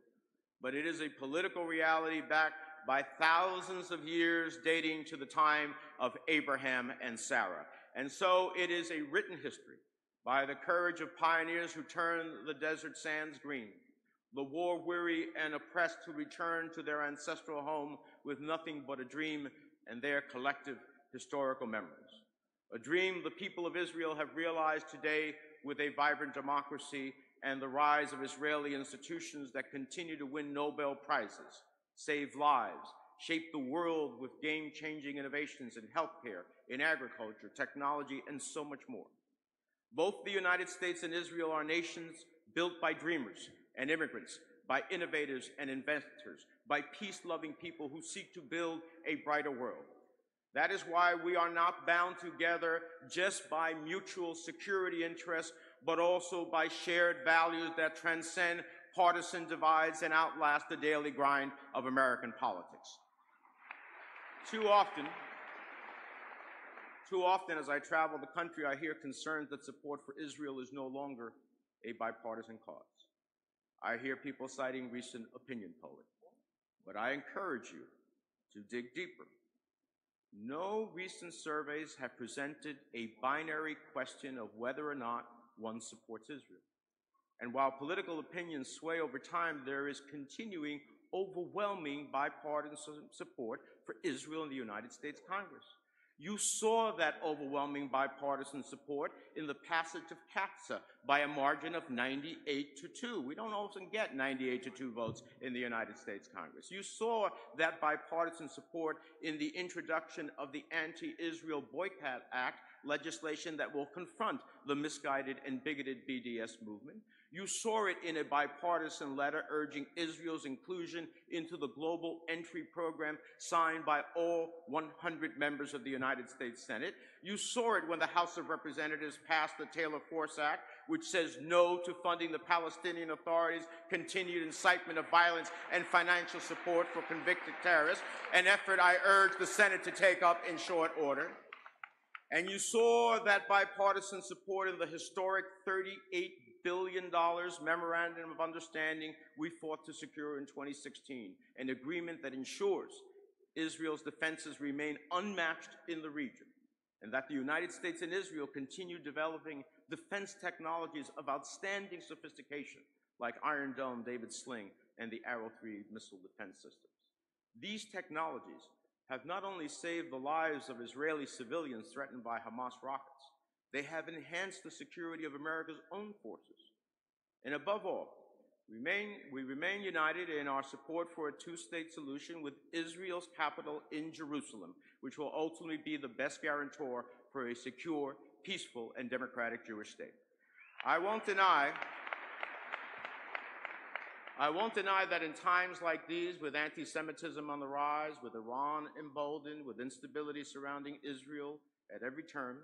But it is a political reality backed by thousands of years dating to the time of Abraham and Sarah. And so it is a written history by the courage of pioneers who turned the desert sands green, the war-weary and oppressed who returned to their ancestral home with nothing but a dream and their collective historical memories. A dream the people of Israel have realized today with a vibrant democracy and the rise of Israeli institutions that continue to win Nobel Prizes, save lives, shape the world with game-changing innovations in healthcare, in agriculture, technology, and so much more. Both the United States and Israel are nations built by dreamers and immigrants, by innovators and inventors, by peace-loving people who seek to build a brighter world. That is why we are not bound together just by mutual security interests, but also by shared values that transcend partisan divides and outlast the daily grind of American politics. Too often, as I travel the country, I hear concerns that support for Israel is no longer a bipartisan cause. I hear people citing recent opinion polling, but I encourage you to dig deeper. No recent surveys have presented a binary question of whether or not one supports Israel. And while political opinions sway over time, there is continuing overwhelming bipartisan support for Israel in the United States Congress. You saw that overwhelming bipartisan support in the passage of CATSA by a margin of 98-2. We don't often get 98-2 votes in the United States Congress. You saw that bipartisan support in the introduction of the Anti-Israel Boycott Act, legislation that will confront the misguided and bigoted BDS movement. You saw it in a bipartisan letter urging Israel's inclusion into the global entry program signed by all 100 members of the United States Senate. You saw it when the House of Representatives passed the Taylor Force Act, which says no to funding the Palestinian Authority's continued incitement of violence and financial support for convicted terrorists, an effort I urge the Senate to take up in short order. And you saw that bipartisan support in the historic $38 billion Memorandum of Understanding we fought to secure in 2016, an agreement that ensures Israel's defenses remain unmatched in the region, and that the United States and Israel continue developing defense technologies of outstanding sophistication, like Iron Dome, David Sling, and the Arrow 3 missile defense systems. These technologies have not only saved the lives of Israeli civilians threatened by Hamas rockets, they have enhanced the security of America's own forces. And above all, we remain united in our support for a two-state solution with Israel's capital in Jerusalem, which will ultimately be the best guarantor for a secure, peaceful, and democratic Jewish state. I won't deny that in times like these, with anti-Semitism on the rise, with Iran emboldened, with instability surrounding Israel at every turn,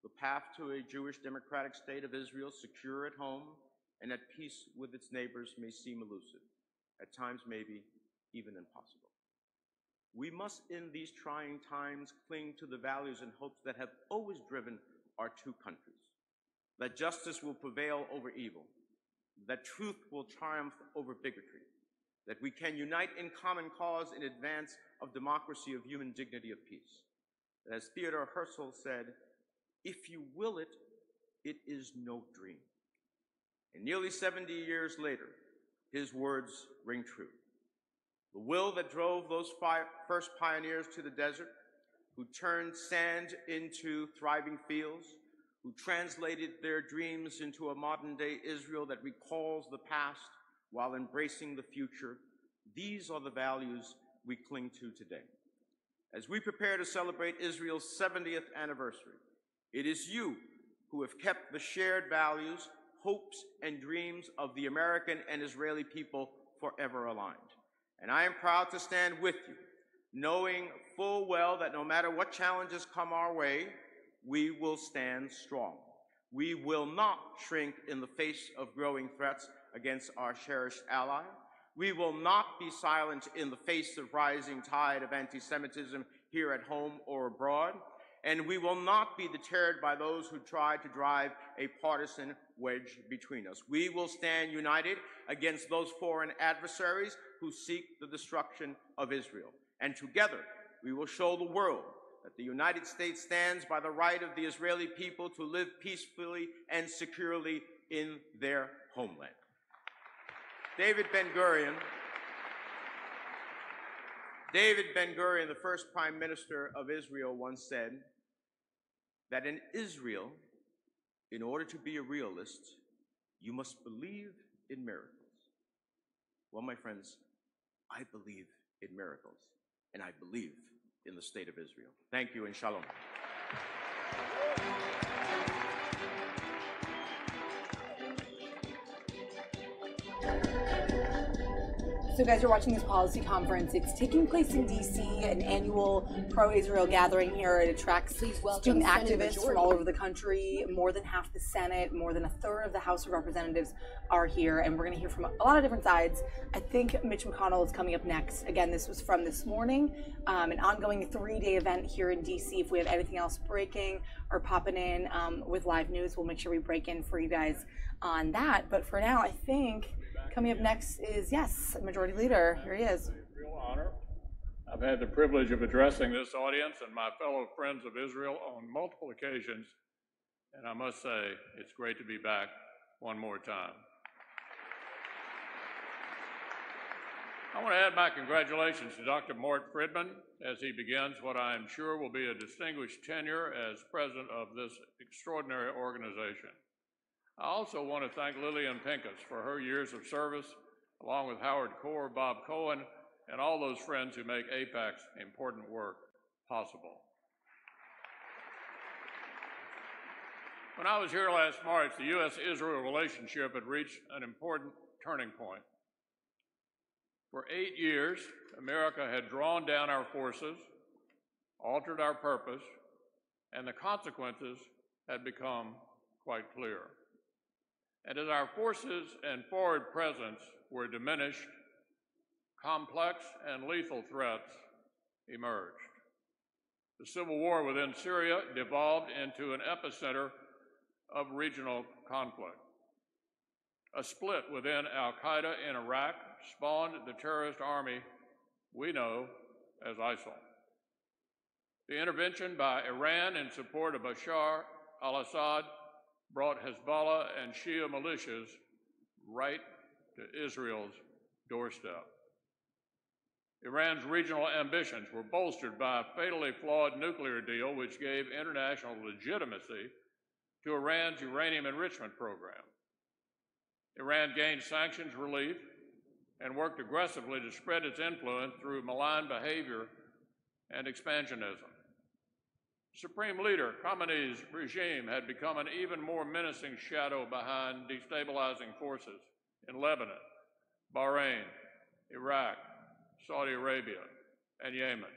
the path to a Jewish democratic state of Israel, secure at home and at peace with its neighbors, may seem elusive, at times maybe even impossible. We must, in these trying times, cling to the values and hopes that have always driven our two countries, that justice will prevail over evil, that truth will triumph over bigotry, that we can unite in common cause in advance of democracy, of human dignity, of peace. As Theodore Herzl said, "If you will it, it is no dream." And nearly 70 years later, his words ring true. The will that drove those first pioneers to the desert, who turned sand into thriving fields, who translated their dreams into a modern-day Israel that recalls the past while embracing the future, these are the values we cling to today. As we prepare to celebrate Israel's 70th anniversary, it is you who have kept the shared values, hopes, and dreams of the American and Israeli people forever aligned. And I am proud to stand with you, knowing full well that no matter what challenges come our way, we will stand strong. We will not shrink in the face of growing threats against our cherished ally. We will not be silent in the face of rising tide of anti-Semitism here at home or abroad. And we will not be deterred by those who try to drive a partisan wedge between us. We will stand united against those foreign adversaries who seek the destruction of Israel. And together, we will show the world that the United States stands by the right of the Israeli people to live peacefully and securely in their homeland. David Ben-Gurion, the first Prime Minister of Israel, once said that in Israel, in order to be a realist, you must believe in miracles. Well, my friends, I believe in miracles. and I believe in the state of Israel. Thank you, and shalom. So guys, you're watching this policy conference. It's taking place in DC, an annual pro-Israel gathering here. It attracts student activists from all over the country. More than half the Senate, more than a third of the House of Representatives are here, and we're going to hear from a lot of different sides. I think Mitch McConnell is coming up next. Again, this was from this morning, an ongoing 3-day event here in DC. If we have anything else breaking or popping in with live news, we'll make sure we break in for you guys on that. But for now, I think coming up next is, yes, Majority Leader. Here he is. Real honor. I've had the privilege of addressing this audience and my fellow friends of Israel on multiple occasions, and I must say it's great to be back one more time. I want to add my congratulations to Dr. Mort Friedman as he begins what I am sure will be a distinguished tenure as president of this extraordinary organization. I also want to thank Lillian Pincus for her years of service, along with Howard Core, Bob Cohen, and all those friends who make AIPAC's important work possible. When I was here last March, the U.S.-Israel relationship had reached an important turning point. For 8 years, America had drawn down our forces, altered our purpose, and the consequences had become quite clear. And as our forces and forward presence were diminished, complex and lethal threats emerged. The civil war within Syria devolved into an epicenter of regional conflict. A split within al-Qaeda in Iraq spawned the terrorist army we know as ISIL. The intervention by Iran in support of Bashar al-Assad brought Hezbollah and Shia militias right to Israel's doorstep. Iran's regional ambitions were bolstered by a fatally flawed nuclear deal which gave international legitimacy to Iran's uranium enrichment program. Iran gained sanctions relief and worked aggressively to spread its influence through malign behavior and expansionism. Supreme Leader Khamenei's regime had become an even more menacing shadow behind destabilizing forces in Lebanon, Bahrain, Iraq, Saudi Arabia, and Yemen.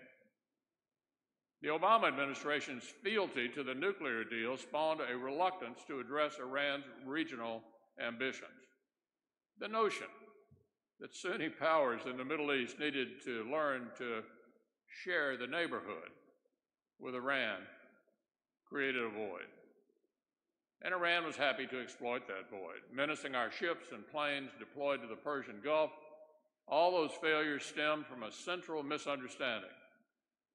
The Obama administration's fealty to the nuclear deal spawned a reluctance to address Iran's regional ambitions. The notion that Sunni powers in the Middle East needed to learn to share the neighborhood with Iran created a void. And Iran was happy to exploit that void, menacing our ships and planes deployed to the Persian Gulf. All those failures stemmed from a central misunderstanding.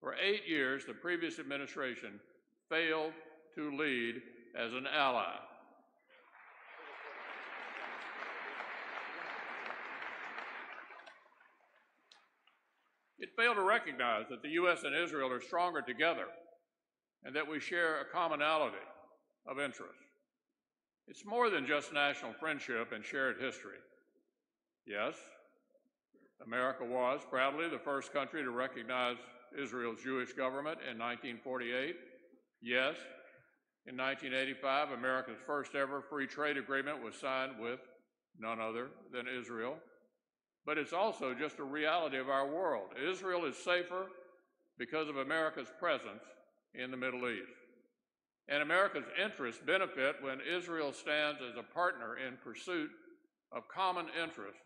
For 8 years, the previous administration failed to lead as an ally. It failed to recognize that the U.S. and Israel are stronger together and that we share a commonality of interest. It's more than just national friendship and shared history. Yes, America was proudly the first country to recognize Israel's Jewish government in 1948. Yes, in 1985, America's first ever free trade agreement was signed with none other than Israel. But it's also just a reality of our world. Israel is safer because of America's presence in the Middle East. And America's interests benefit when Israel stands as a partner in pursuit of common interest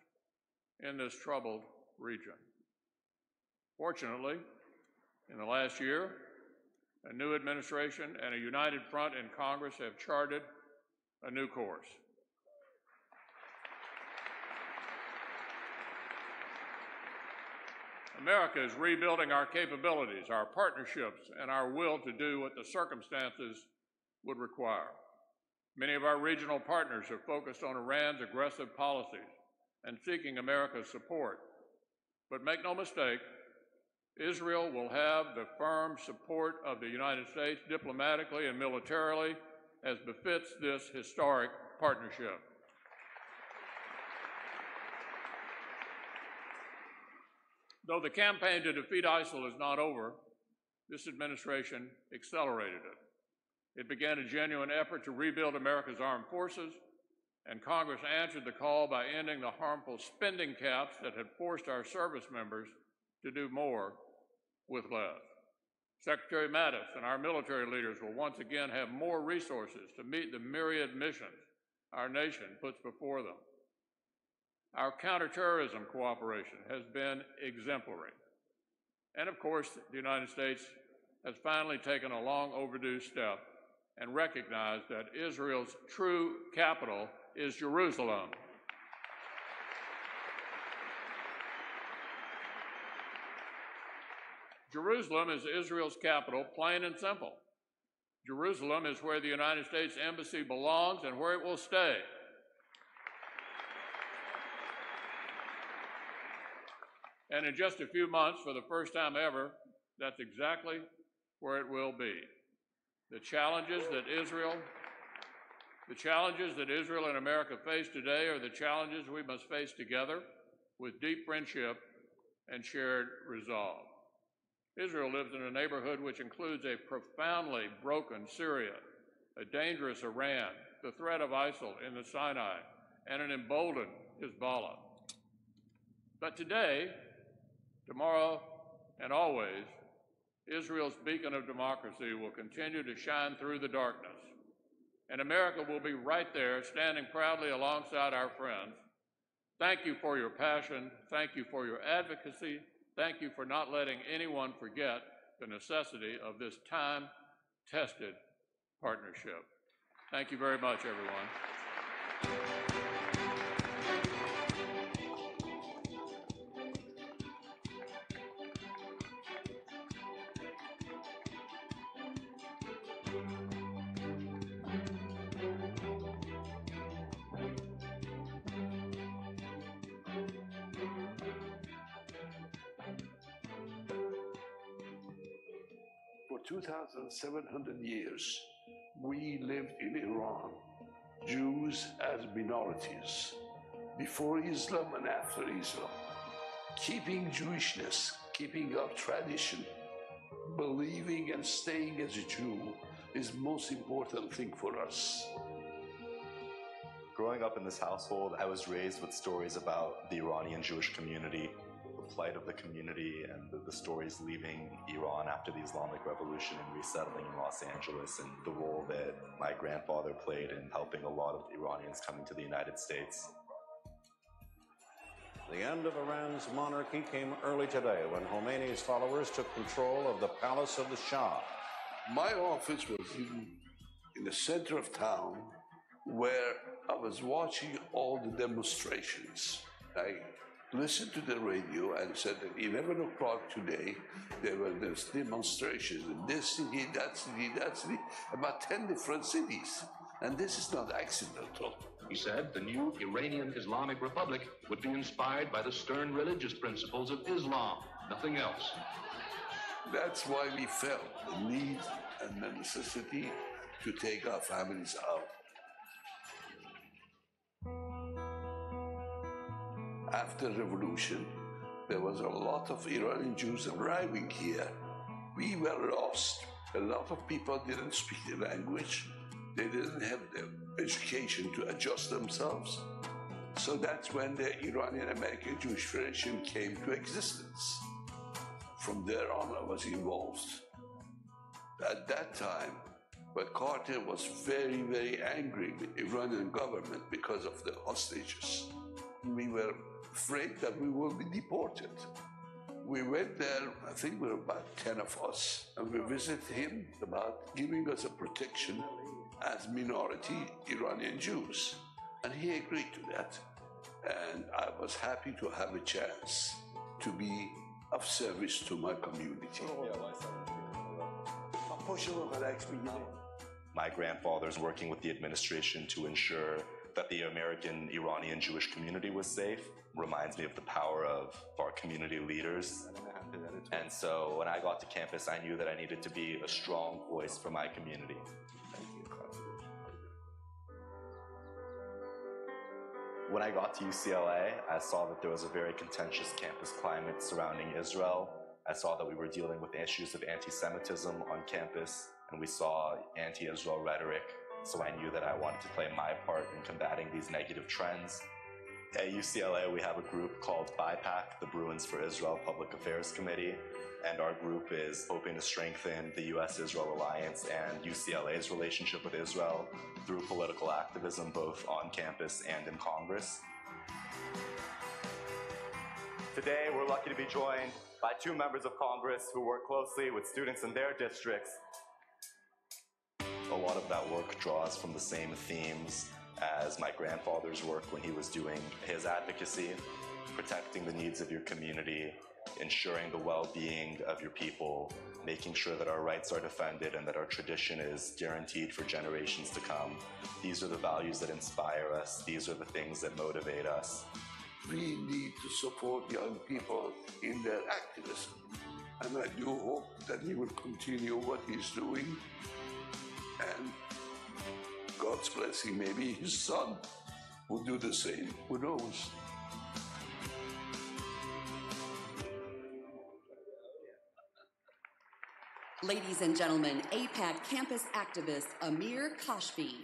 in this troubled region. Fortunately, in the last year, a new administration and a united front in Congress have charted a new course. America is rebuilding our capabilities, our partnerships, and our will to do what the circumstances would require. Many of our regional partners are focused on Iran's aggressive policies and seeking America's support. But make no mistake, Israel will have the firm support of the United States diplomatically and militarily as befits this historic partnership. Though the campaign to defeat ISIL is not over, this administration accelerated it. It began a genuine effort to rebuild America's armed forces, and Congress answered the call by ending the harmful spending caps that had forced our service members to do more with less. Secretary Mattis and our military leaders will once again have more resources to meet the myriad missions our nation puts before them. Our counterterrorism cooperation has been exemplary. And of course, the United States has finally taken a long overdue step and recognized that Israel's true capital is Jerusalem. Jerusalem is Israel's capital, plain and simple. Jerusalem is where the United States Embassy belongs and where it will stay. And in just a few months, for the first time ever, that's exactly where it will be. The challenges that Israel and America face today are the challenges we must face together with deep friendship and shared resolve. Israel lives in a neighborhood which includes a profoundly broken Syria, a dangerous Iran, the threat of ISIL in the Sinai, and an emboldened Hezbollah. But today, tomorrow, and always, Israel's beacon of democracy will continue to shine through the darkness, and America will be right there, standing proudly alongside our friends. Thank you for your passion. Thank you for your advocacy. Thank you for not letting anyone forget the necessity of this time-tested partnership. Thank you very much, everyone. For 2,700 years, we lived in Iran, Jews as minorities, before Islam and after Islam. Keeping Jewishness, keeping our tradition, believing and staying as a Jew is the most important thing for us. Growing up in this household, I was raised with stories about the Iranian Jewish community, the plight of the community, and the stories leaving Iran after the Islamic Revolution and resettling in Los Angeles, and the role that my grandfather played in helping a lot of Iranians coming to the United States. The end of Iran's monarchy came early today when Khomeini's followers took control of the palace of the Shah. My office was in the center of town, where I was watching all the demonstrations. I listened to the radio and said that 11 o'clock today, there were these demonstrations in this city, that city, about 10 different cities. And this is not accidental. He said the new Iranian Islamic Republic would be inspired by the stern religious principles of Islam, nothing else. That's why we felt the need and the necessity to take our families out. After the revolution, there was a lot of Iranian Jews arriving here. We were lost. A lot of people didn't speak the language. They didn't have the education to adjust themselves. So that's when the Iranian-American Jewish Federation came to existence. From there on, I was involved. At that time, but Carter was very, very angry with the Iranian government because of the hostages. We were afraid that we will be deported. We went there, I think we were about 10 of us, and we visited him about giving us a protection as minority Iranian Jews. And he agreed to that. And I was happy to have a chance to be of service to my community. My grandfather's working with the administration to ensure that the American Iranian Jewish community was safe reminds me of the power of our community leaders. And so when I got to campus, I knew that I needed to be a strong voice for my community. When I got to UCLA, I saw that there was a very contentious campus climate surrounding Israel. I saw that we were dealing with issues of anti-Semitism on campus, and we saw anti-Israel rhetoric, so I knew that I wanted to play my part in combating these negative trends. At UCLA, we have a group called AIPAC, the Bruins for Israel Public Affairs Committee, and our group is hoping to strengthen the U.S.-Israel alliance and UCLA's relationship with Israel through political activism both on campus and in Congress. Today, we're lucky to be joined by two members of Congress who work closely with students in their districts. A lot of that work draws from the same themes as my grandfather's work when he was doing his advocacy, protecting the needs of your community, ensuring the well-being of your people, making sure that our rights are defended and that our tradition is guaranteed for generations to come. These are the values that inspire us. These are the things that motivate us. We need to support young people in their activism. And I do hope that he will continue what he's doing. And God's blessing, maybe his son will do the same. Who knows? Ladies and gentlemen, AIPAC campus activist Amir Kashfi.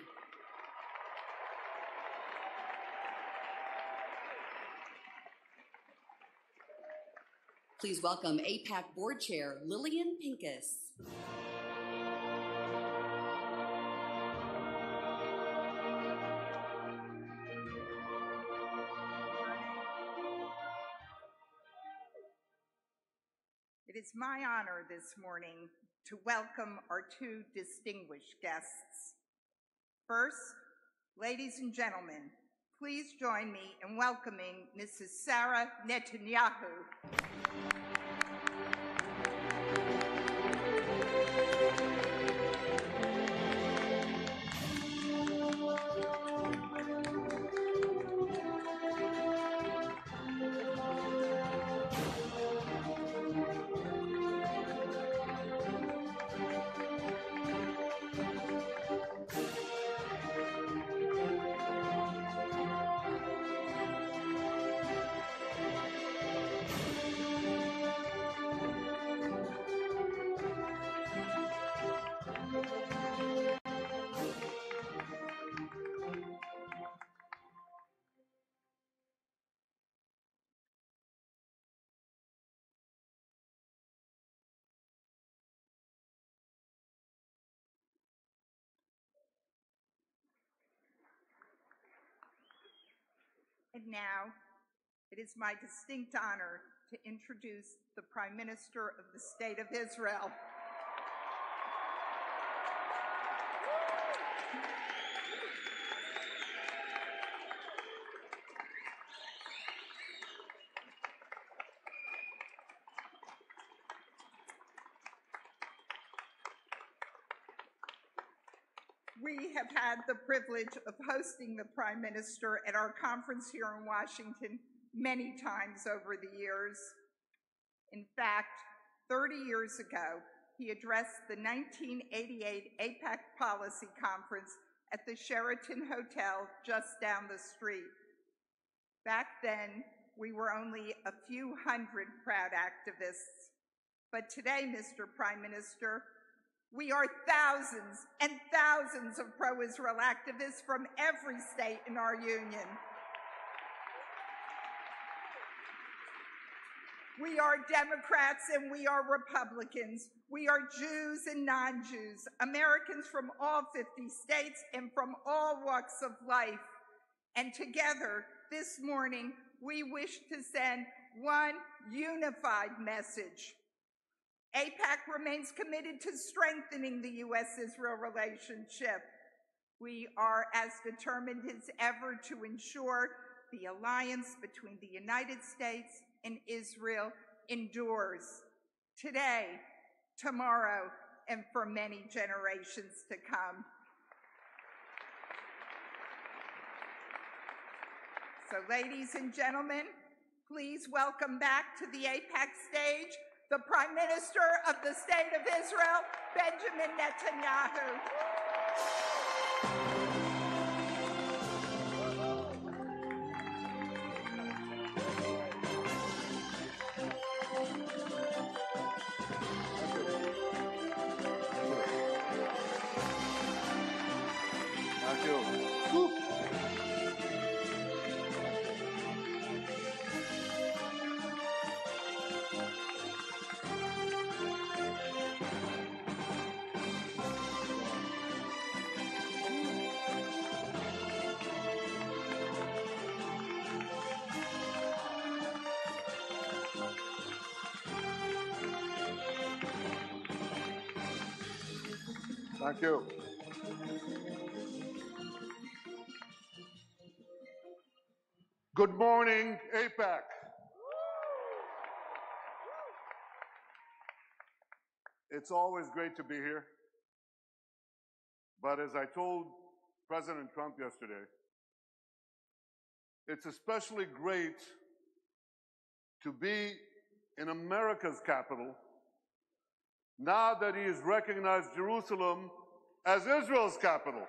Please welcome AIPAC Board Chair Lillian Pincus. It is my honor this morning to welcome our two distinguished guests. First, ladies and gentlemen, please join me in welcoming Mrs. Sarah Netanyahu. And now, it is my distinct honor to introduce the Prime Minister of the State of Israel. We have had the privilege of hosting the Prime Minister at our conference here in Washington many times over the years. In fact, 30 years ago, he addressed the 1988 AIPAC Policy Conference at the Sheraton Hotel just down the street. Back then, we were only a few hundred proud activists. But today, Mr. Prime Minister, we are thousands and thousands of pro-Israel activists from every state in our union. We are Democrats and we are Republicans. We are Jews and non-Jews, Americans from all 50 states and from all walks of life. And together, this morning, we wish to send one unified message. AIPAC remains committed to strengthening the U.S.-Israel relationship. We are as determined as ever to ensure the alliance between the United States and Israel endures today, tomorrow, and for many generations to come. So, ladies and gentlemen, please welcome back to the AIPAC stage the Prime Minister of the State of Israel, Benjamin Netanyahu. Thank you. Good morning, AIPAC. It's always great to be here. But as I told President Trump yesterday, it's especially great to be in America's capital now that he has recognized Jerusalem as Israel's capital.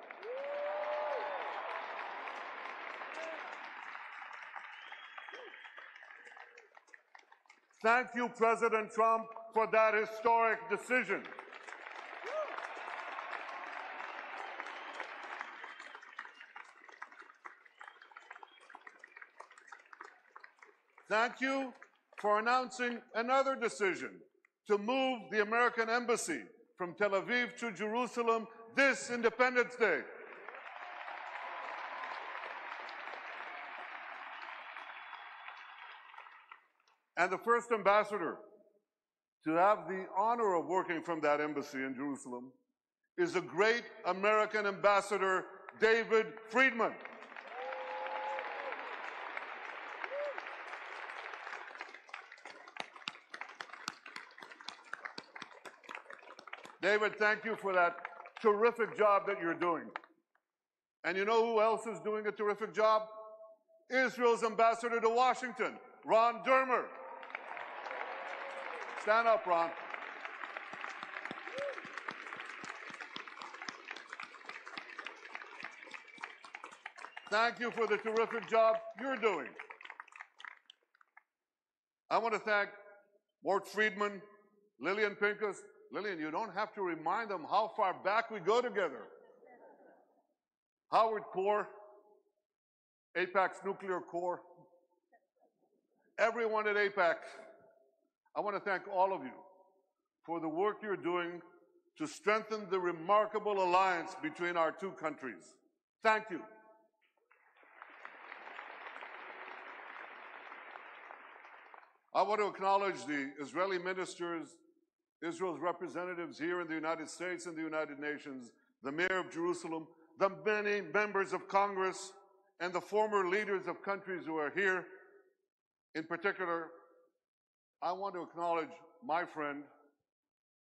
Thank you, President Trump, for that historic decision. Thank you for announcing another decision to move the American embassy from Tel Aviv to Jerusalem this Independence Day. And the first ambassador to have the honor of working from that embassy in Jerusalem is a great American ambassador, David Friedman. David, thank you for that terrific job that you're doing. And you know who else is doing a terrific job? Israel's ambassador to Washington, Ron Dermer. Stand up, Ron. Thank you for the terrific job you're doing. I want to thank Mort Friedman, Lillian Pincus. Lillian, you don't have to remind them how far back we go together. Howard Core, AIPAC's nuclear core. Everyone at AIPAC, I want to thank all of you for the work you're doing to strengthen the remarkable alliance between our two countries. Thank you. I want to acknowledge the Israeli ministers, Israel's representatives here in the United States and the United Nations, the mayor of Jerusalem, the many members of Congress, and the former leaders of countries who are here. In particular, I want to acknowledge my friend,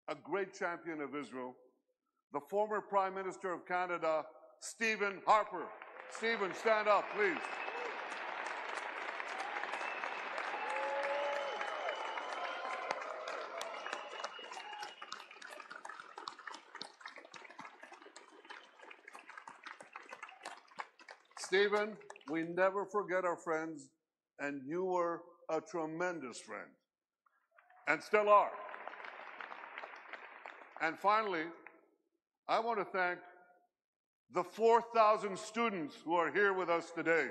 a great champion of Israel, the former Prime Minister of Canada, Stephen Harper. Stephen, stand up, please. Stephen, we never forget our friends, and you were a tremendous friend, and still are. And finally, I want to thank the 4,000 students who are here with us today.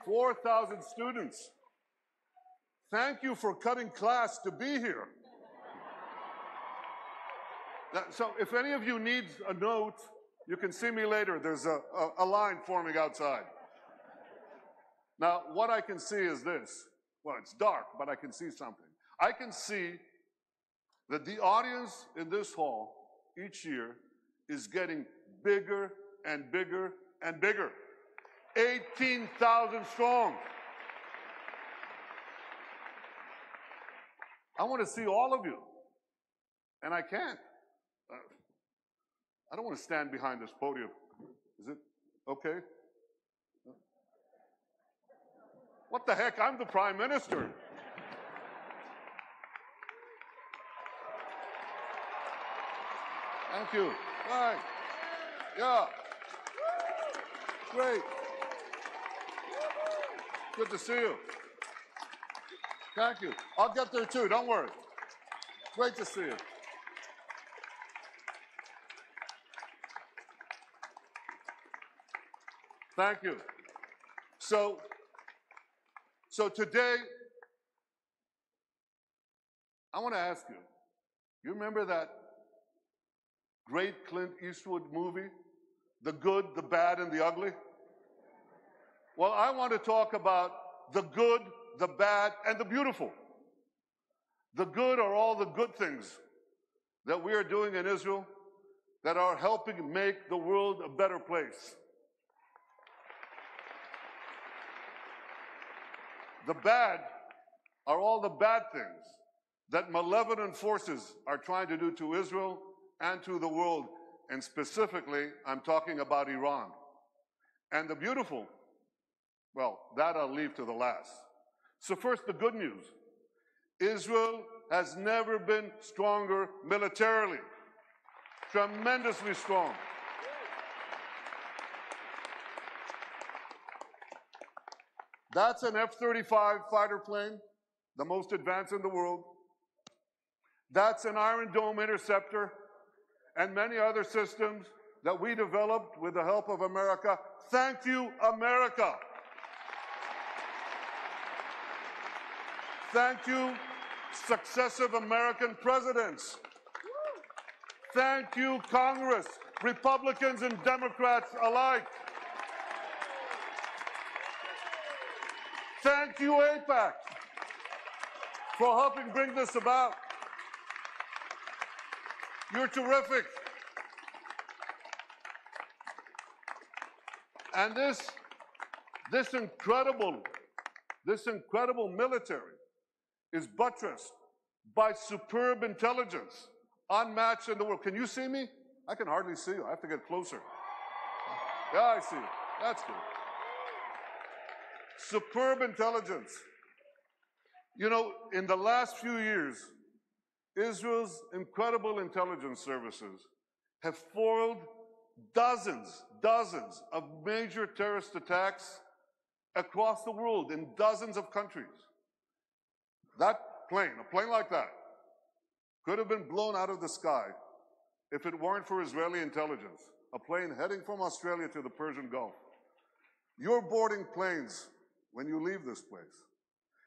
"4,000 students. Thank you for cutting class to be here. So if any of you need a note, you can see me later. There's a line forming outside. Now, what I can see is this. Well, it's dark, but I can see something. I can see that the audience in this hall each year is getting bigger and bigger and bigger. 18,000 strong. I want to see all of you, and I can't. I don't want to stand behind this podium. Is it okay? What the heck? I'm the Prime Minister. Thank you. Right. Yeah. Great. Good to see you. Thank you. I'll get there too. Don't worry. Great to see you. Thank you. So today, I want to ask you, you remember that great Clint Eastwood movie, The Good, the Bad, and the Ugly? Well, I want to talk about the good, the bad, and the beautiful. The good are all the good things that we are doing in Israel that are helping make the world a better place. The bad are all the bad things that malevolent forces are trying to do to Israel and to the world. And specifically, I'm talking about Iran. And the beautiful, well, that I'll leave to the last. So first, the good news. Israel has never been stronger militarily. Tremendously strong. That's an F-35 fighter plane, the most advanced in the world. That's an Iron Dome interceptor and many other systems that we developed with the help of America. Thank you, America. Thank you, successive American presidents. Thank you, Congress, Republicans and Democrats alike. Thank you, AIPAC, for helping bring this about. You're terrific. And this incredible military is buttressed by superb intelligence, unmatched in the world. Can you see me? I can hardly see you. I have to get closer. Yeah, I see you. That's good. Superb intelligence. You know, in the last few years, Israel's incredible intelligence services have foiled dozens of major terrorist attacks across the world in dozens of countries. That plane, a plane like that, could have been blown out of the sky if it weren't for Israeli intelligence. A plane heading from Australia to the Persian Gulf. You're boarding planes when you leave this place.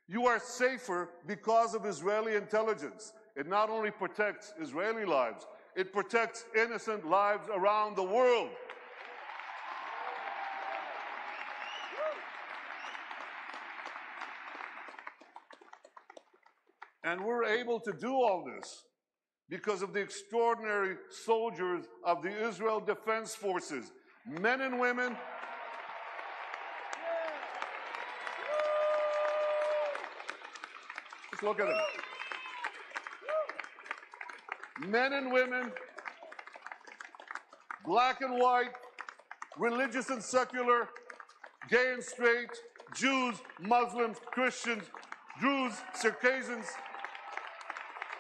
You are safer because of Israeli intelligence. It not only protects Israeli lives, it protects innocent lives around the world. And we're able to do all this because of the extraordinary soldiers of the Israel Defense Forces, men and women. Just look at them. Men and women, black and white, religious and secular, gay and straight, Jews, Muslims, Christians, Druze, Circassians.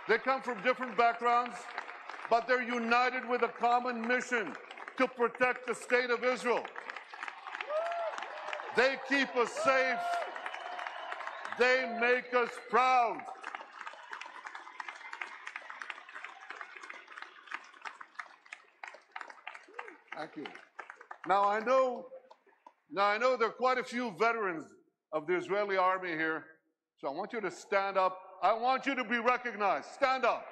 They come from different backgrounds, but they're united with a common mission to protect the state of Israel. They keep us safe. They make us proud. Thank you. Now I know there are quite a few veterans of the Israeli army here, so I want you to stand up. I want you to be recognized. Stand up.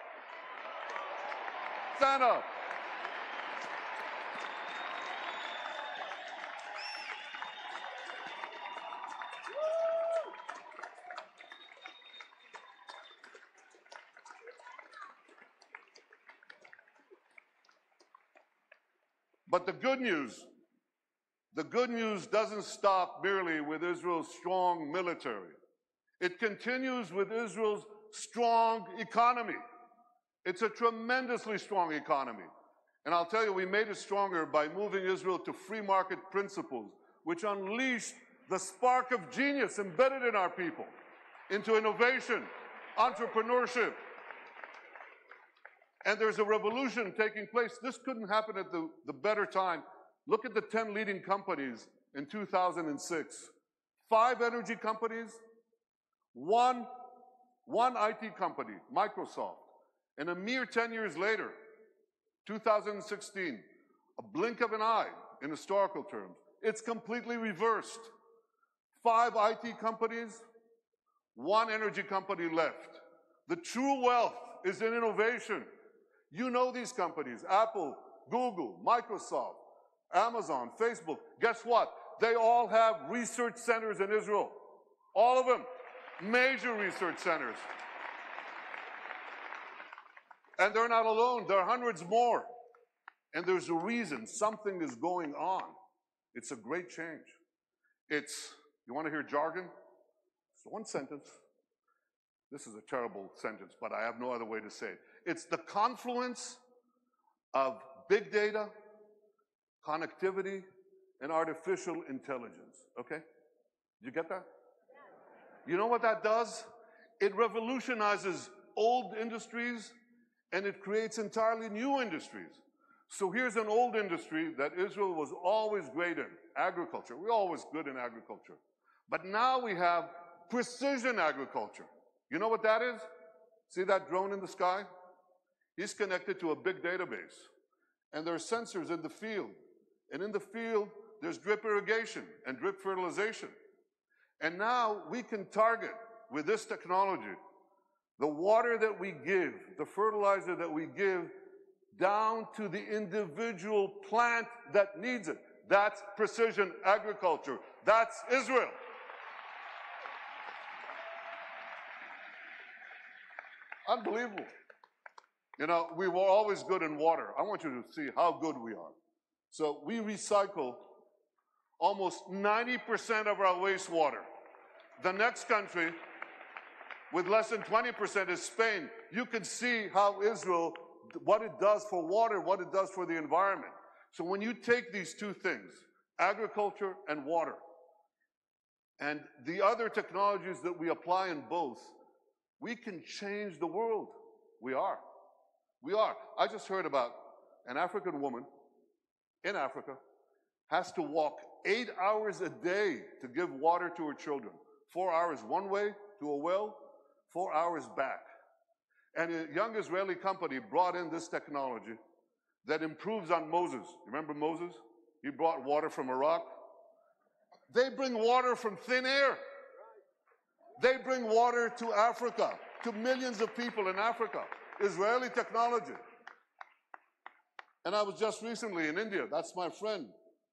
Stand up. But the good news doesn't stop merely with Israel's strong military. It continues with Israel's strong economy. It's a tremendously strong economy. And I'll tell you, we made it stronger by moving Israel to free market principles, which unleashed the spark of genius embedded in our people into innovation, entrepreneurship. And there's a revolution taking place. This couldn't happen at the better time. Look at the 10 leading companies in 2006. 5 energy companies, one IT company, Microsoft. And a mere 10 years later, 2016, a blink of an eye in historical terms, it's completely reversed. 5 IT companies, 1 energy company left. The true wealth is in innovation. You know these companies, Apple, Google, Microsoft, Amazon, Facebook. Guess what? They all have research centers in Israel. All of them. Major research centers. And they're not alone. There are hundreds more. And there's a reason. Something is going on. It's a great change. It's, you want to hear jargon? It's one sentence. This is a terrible sentence, but I have no other way to say it. It's the confluence of big data, connectivity, and artificial intelligence. Okay? Did you get that? You know what that does? It revolutionizes old industries and it creates entirely new industries. So here's an old industry that Israel was always great in, agriculture. We're always good in agriculture. But now we have precision agriculture. You know what that is? See that drone in the sky? He's connected to a big database. And there are sensors in the field. And in the field, there's drip irrigation and drip fertilization. And now we can target, with this technology, the water that we give, the fertilizer that we give, down to the individual plant that needs it. That's precision agriculture. That's Israel. Unbelievable. You know, we were always good in water. I want you to see how good we are. So we recycle almost 90% of our wastewater. The next country with less than 20% is Spain. You can see how Israel, what it does for water, what it does for the environment. So when you take these two things, agriculture and water, and the other technologies that we apply in both, we can change the world. We are. We are. I just heard about an African woman in Africa has to walk 8 hours a day to give water to her children. 4 hours one way to a well, 4 hours back. And a young Israeli company brought in this technology that improves on Moses. Remember Moses? He brought water from Iraq. They bring water from thin air. They bring water to Africa, to millions of people in Africa. Israeli technology. And I was just recently in India. That's my friend,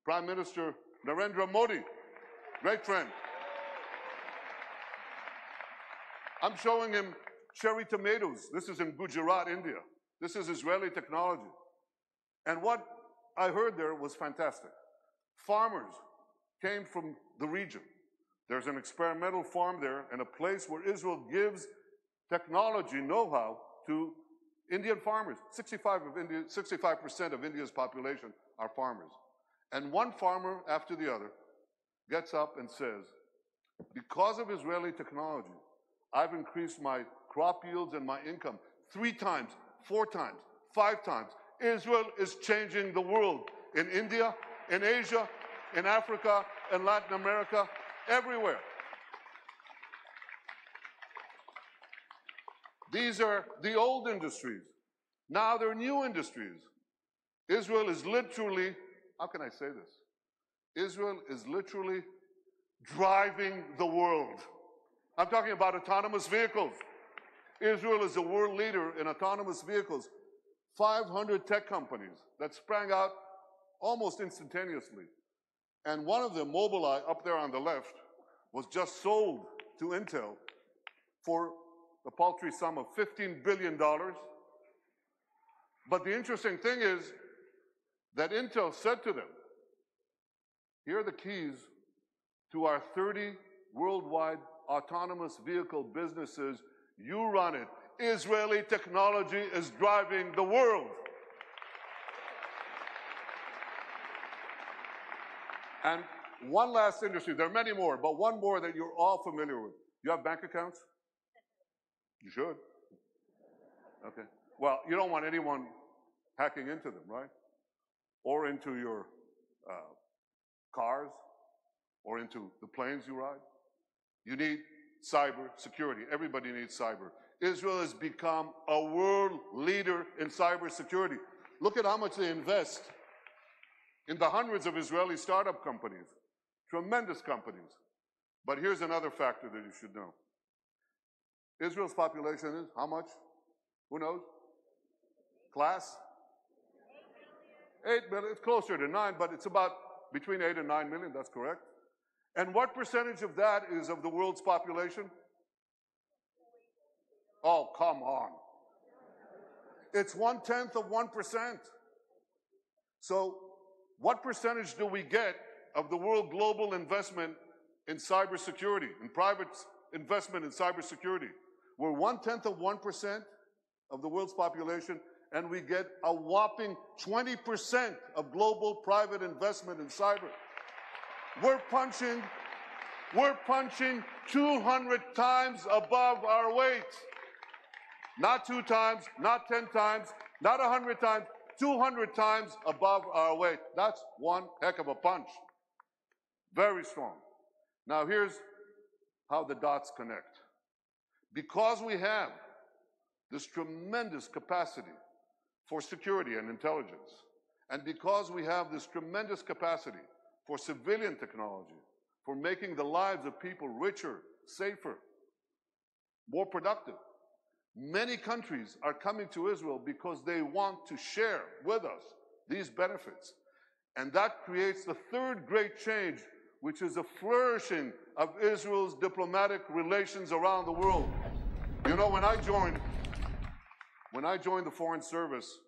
Prime Minister Narendra Modi. Great friend. I'm showing him cherry tomatoes. This is in Gujarat, India. This is Israeli technology. And what I heard there was fantastic. Farmers came from the region. There's an experimental farm there and a place where Israel gives technology know-how to Indian farmers. 65% of India's population are farmers. And one farmer after the other gets up and says, because of Israeli technology, I've increased my crop yields and my income 3 times, 4 times, 5 times. Israel is changing the world in India, in Asia, in Africa, in Latin America, everywhere. These are the old industries. Now they're new industries. Israel is literally, how can I say this? Israel is literally driving the world. I'm talking about autonomous vehicles. Israel is a world leader in autonomous vehicles. 500 tech companies that sprang out almost instantaneously. And one of them, Mobileye, up there on the left, was just sold to Intel for the paltry sum of $15 billion. But the interesting thing is that Intel said to them, here are the keys to our 30 worldwide autonomous vehicle businesses. You run it. Israeli technology is driving the world. And one last industry, there are many more, but one more that you're all familiar with. You have bank accounts? You should. Okay. Well, you don't want anyone hacking into them, right? Or into your cars, or into the planes you ride. You need cyber security. Everybody needs cyber. Israel has become a world leader in cyber security. Look at how much they invest in the hundreds of Israeli startup companies, tremendous companies. But here's another factor that you should know. Israel's population is how much? Who knows? Class? 8 million. It's closer to 9, but it's about between 8 and 9 million. That's correct. And what percentage of that is of the world's population? Oh, come on. It's 1/10 of 1%. So what percentage do we get of the world global investment in cybersecurity, in private investment in cybersecurity? We're 1/10 of 1% of the world's population, and we get a whopping 20% of global private investment in cyber. We're punching 200 times above our weight. Not 2 times, not 10 times, not 100 times, 200 times above our weight. That's one heck of a punch. Very strong. Now here's how the dots connect. Because we have this tremendous capacity for security and intelligence, and because we have this tremendous capacity for civilian technology, for making the lives of people richer, safer, more productive, many countries are coming to Israel because they want to share with us these benefits. And that creates the third great change, which is a flourishing of Israel's diplomatic relations around the world. You know, when I joined the Foreign Service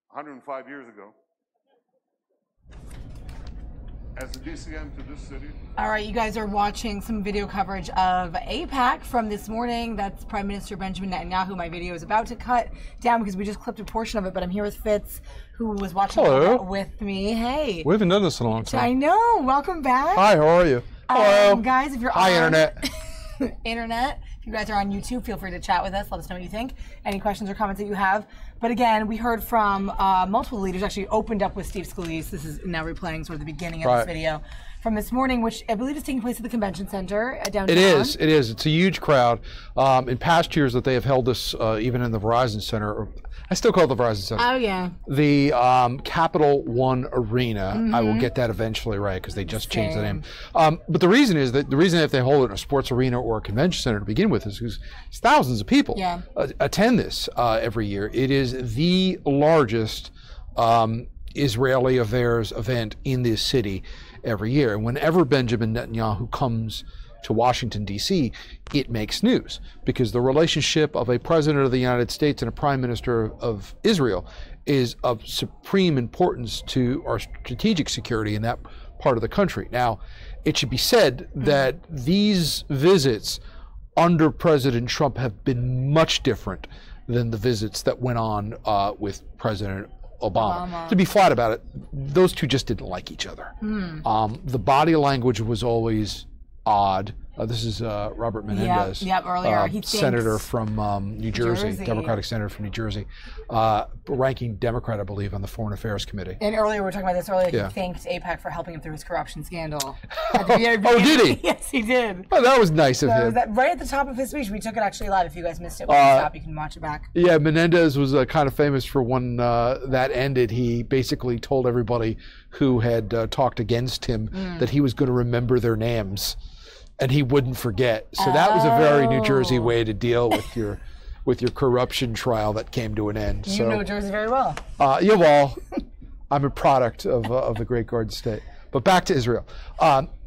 105 years ago, as the DCM to this city. All right, you guys are watching some video coverage of AIPAC from this morning. That's Prime Minister Benjamin Netanyahu. My video is about to cut down because we just clipped a portion of it, but I'm here with Fitz, who was watching with me. Hey. We haven't done this in a long time. I know. Welcome back. Hi, how are you? Hello. Guys, if you're Hi, Internet. Internet. If you guys are on YouTube, feel free to chat with us. Let us know what you think. Any questions or comments that you have. But again, we heard from multiple leaders. Actually opened up with Steve Scalise. This is now replaying sort of the beginning of this video from this morning, which I believe is taking place at the convention center downtown. It is. It is. It's a huge crowd. In past years that they have held this even in the Verizon Center. I still call it the Verizon Center. Oh, yeah. The Capital One Arena. I will get that eventually right because they just changed the name. But the reason is that if they hold it in a sports arena or a convention center to begin with is because thousands of people attend this every year. It is the largest Israeli affairs event in this city every year. And whenever Benjamin Netanyahu comes to Washington, D.C., it makes news because the relationship of a president of the United States and a prime minister of Israel is of supreme importance to our strategic security in that part of the country. Now, it should be said that these visits under President Trump have been much different than the visits that went on with President Obama. To be flat about it, those two just didn't like each other. The body language was always odd. This is Robert Menendez, earlier. He senator from New Jersey, Democratic senator from New Jersey, ranking Democrat, I believe, on the Foreign Affairs Committee. And earlier, we were talking about this earlier, he thanked AIPAC for helping him through his corruption scandal. Oh, did he? Yes, he did. Oh, that was nice of him. Right at the top of his speech, we took it actually live. If you guys missed it, when you stop, you can watch it back. Yeah, Menendez was kind of famous for when that ended. He basically told everybody who had talked against him that he was going to remember their names. And he wouldn't forget. So that was a very New Jersey way to deal with your corruption trial that came to an end. You know Jersey very well. Yeah, well, I'm a product of the great Garden State. But back to Israel.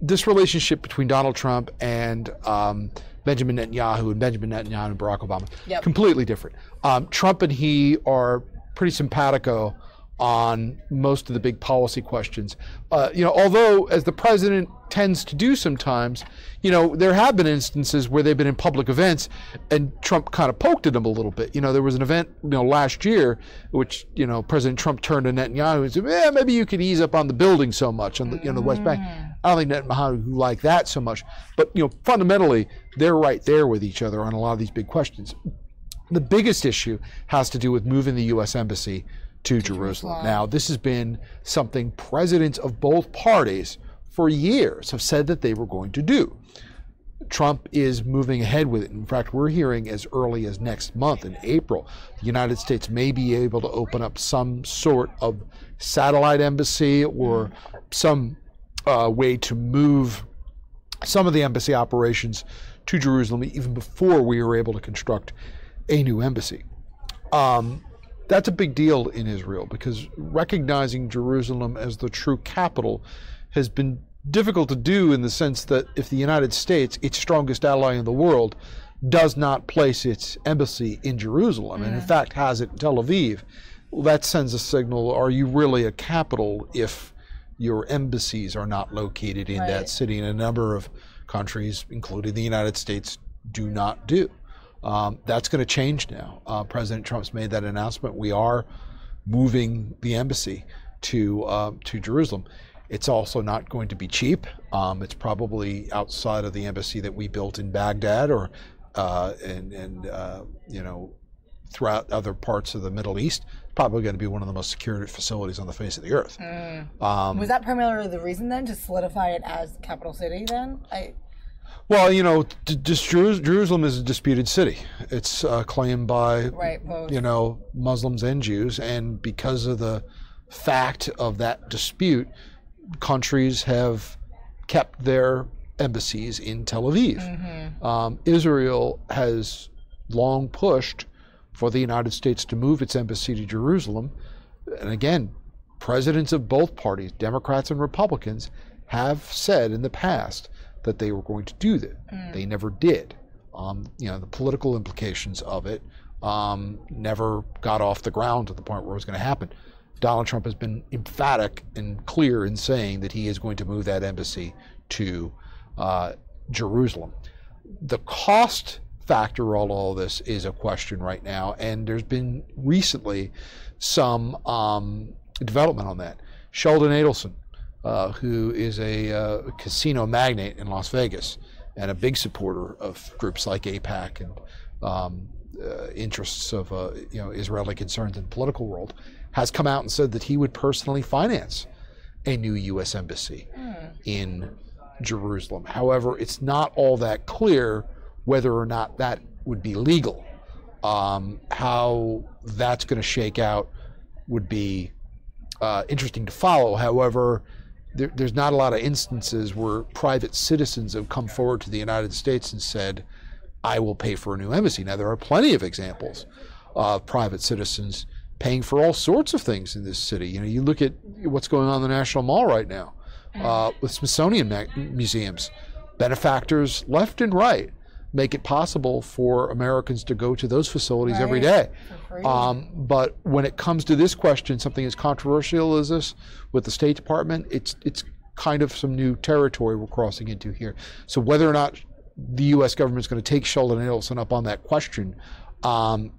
This relationship between Donald Trump and Benjamin Netanyahu and Barack Obama, completely different. Trump and he are pretty simpatico on most of the big policy questions. Although, as the president tends to do sometimes, there have been instances where they've been in public events and Trump kind of poked at them a little bit. There was an event, last year, which, President Trump turned to Netanyahu and said, maybe you could ease up on the building so much on the West Bank. I don't think Netanyahu liked that so much. But, fundamentally, they're right there with each other on a lot of these big questions. The biggest issue has to do with moving the U.S. Embassy to Jerusalem. Now, this has been something presidents of both parties for years have said that they were going to do. Trump is moving ahead with it. In fact, we're hearing as early as next month in April, the United States may be able to open up some sort of satellite embassy or some way to move some of the embassy operations to Jerusalem even before we were able to construct a new embassy. That's a big deal in Israel because recognizing Jerusalem as the true capital has been difficult to do in the sense that if the United States, its strongest ally in the world, does not place its embassy in Jerusalem, and in fact has it in Tel Aviv, well, that sends a signal: are you really a capital if your embassies are not located in that city? And a number of countries, including the United States, do not do. That's going to change now. President Trump's made that announcement. We are moving the embassy to Jerusalem. It's also not going to be cheap. It's probably outside of the embassy that we built in Baghdad, or throughout other parts of the Middle East. Probably going to be one of the most secure facilities on the face of the earth. Was that primarily the reason then, to solidify it as capital city then? Well, Jerusalem is a disputed city. It's claimed by Muslims and Jews, and because of the fact of that dispute, countries have kept their embassies in Tel Aviv. Israel has long pushed for the United States to move its embassy to Jerusalem. And again, presidents of both parties, Democrats and Republicans, have said in the past that they were going to do that. They never did. The political implications of it never got off the ground to the point where it was going to happen. Donald Trump has been emphatic and clear in saying that he is going to move that embassy to Jerusalem. The cost factor of all this is a question right now, and there's been recently some development on that. Sheldon Adelson, who is a casino magnate in Las Vegas and a big supporter of groups like AIPAC and interests of Israeli concerns in the political world, has come out and said that he would personally finance a new U.S. embassy in Jerusalem. However, it's not all that clear whether or not that would be legal. How that's going to shake out would be interesting to follow. However, there's not a lot of instances where private citizens have come forward to the United States and said, I will pay for a new embassy. Now, there are plenty of examples of private citizens paying for all sorts of things in this city. You look at what's going on in the National Mall right now with Smithsonian museums. Benefactors left and right make it possible for Americans to go to those facilities every day. But when it comes to this question, something as controversial as this with the State Department, it's kind of some new territory we're crossing into here. So whether or not the U.S. government is going to take Sheldon Adelson up on that question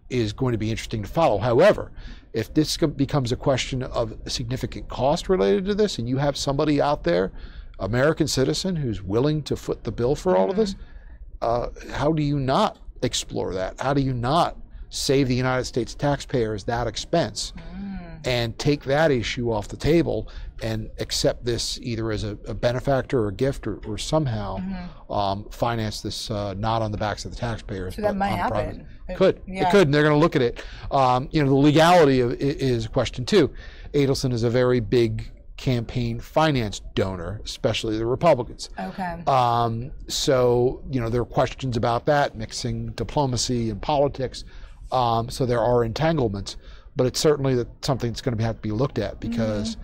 is going to be interesting to follow. However, if this becomes a question of significant cost related to this, and you have somebody out there, American citizen, who's willing to foot the bill for all of this, how do you not explore that? How do you not save the United States taxpayers that expense and take that issue off the table and accept this either as a benefactor or a gift, or somehow finance this not on the backs of the taxpayers? So that might happen. It could, and they're going to look at it. The legality of it is a question too. Adelson is a very big campaign finance donor, especially the Republicans. So there are questions about that, mixing diplomacy and politics. So there are entanglements, but it's certainly something that's going to have to be looked at, because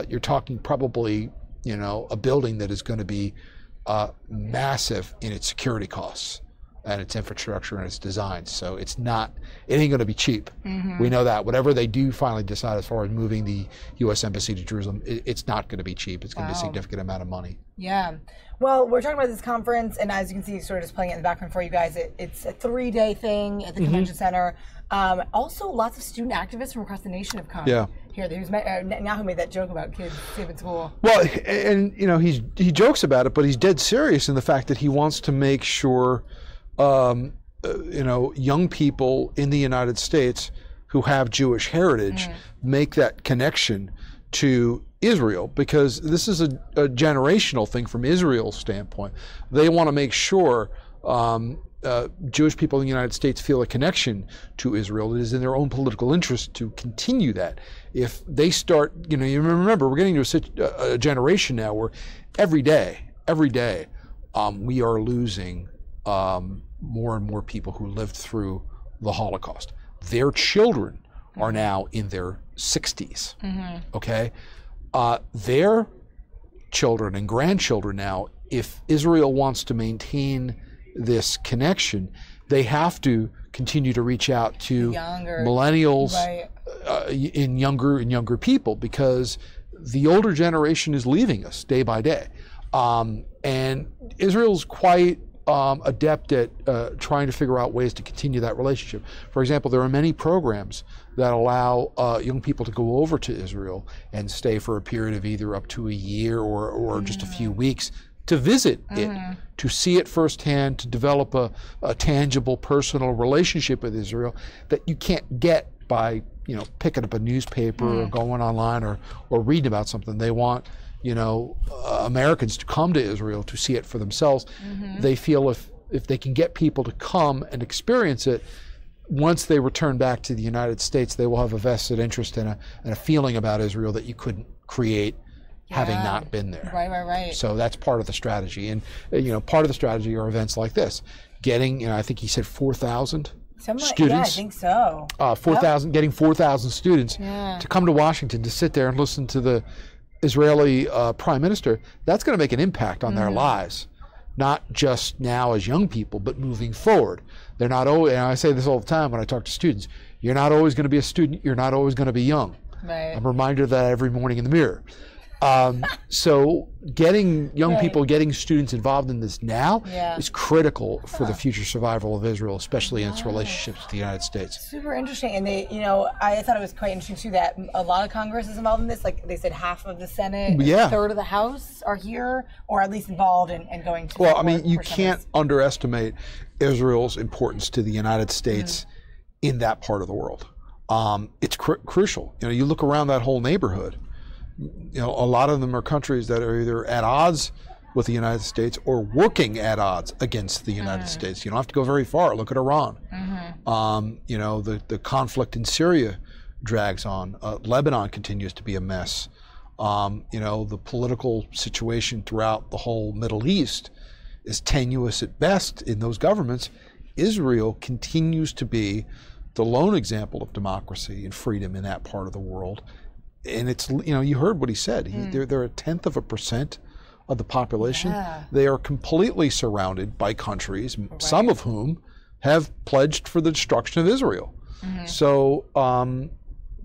you're talking probably a building that is going to be massive in its security costs and its infrastructure and its design. So it ain't going to be cheap. We know that. Whatever they do finally decide as far as moving the U.S. Embassy to Jerusalem, it's not going to be cheap. It's going to be a significant amount of money. Yeah. Well, we're talking about this conference, and as you can see, sort of just playing it in the background for you guys, it's a 3-day thing at the convention center. Also, lots of student activists from across the nation have come here. Netanyahu made that joke about kids skipping school. Well, and he jokes about it, but he's dead serious in the fact that he wants to make sure young people in the United States who have Jewish heritage make that connection to Israel, because this is a generational thing from Israel's standpoint. They want to make sure Jewish people in the United States feel a connection to Israel. It is in their own political interest to continue that. If they start, you remember, we're getting to a generation now where every day, we are losing more and more people who lived through the Holocaust. Their children are now in their 60s, okay? Their children and grandchildren now, if Israel wants to maintain this connection, they have to continue to reach out to millennials in younger people, because the older generation is leaving us day by day. And Israel's quite adept at trying to figure out ways to continue that relationship. For example, there are many programs that allow young people to go over to Israel and stay for a period of either up to a year or just a few weeks to visit it, to see it firsthand, to develop a tangible personal relationship with Israel that you can't get by picking up a newspaper or going online or reading about something. They want Americans to come to Israel to see it for themselves. They feel if they can get people to come and experience it, once they return back to the United States, they will have a vested interest and a feeling about Israel that you couldn't create having not been there. Right. So that's part of the strategy. And part of the strategy are events like this. Getting, I think he said 4,000 students. Yeah, I think so. 4,000, getting 4,000 students to come to Washington to sit there and listen to the Israeli prime minister. That's going to make an impact on their lives, not just now as young people, but moving forward. They're not always, and I say this all the time when I talk to students, you're not always going to be a student, you're not always going to be young. Right. I'm reminded of that every morning in the mirror. So getting young people, getting students involved in this now is critical for the future survival of Israel, especially in its relationships with the United States. Super interesting. And they, I thought it was quite interesting too that a lot of Congress is involved in this. Like they said, half of the Senate, a third of the House are here, or at least involved and going to. Well, I mean, you can't underestimate Israel's importance to the United States in that part of the world. It's crucial. You look around that whole neighborhood. A lot of them are countries that are either at odds with the United States or working at odds against the United States. You don't have to go very far. Look at Iran. The conflict in Syria drags on. Lebanon continues to be a mess. The political situation throughout the whole Middle East is tenuous at best in those governments. Israel continues to be the lone example of democracy and freedom in that part of the world. And it's, you heard what he said. They're 1/10% of the population. They are completely surrounded by countries, some of whom have pledged for the destruction of Israel. So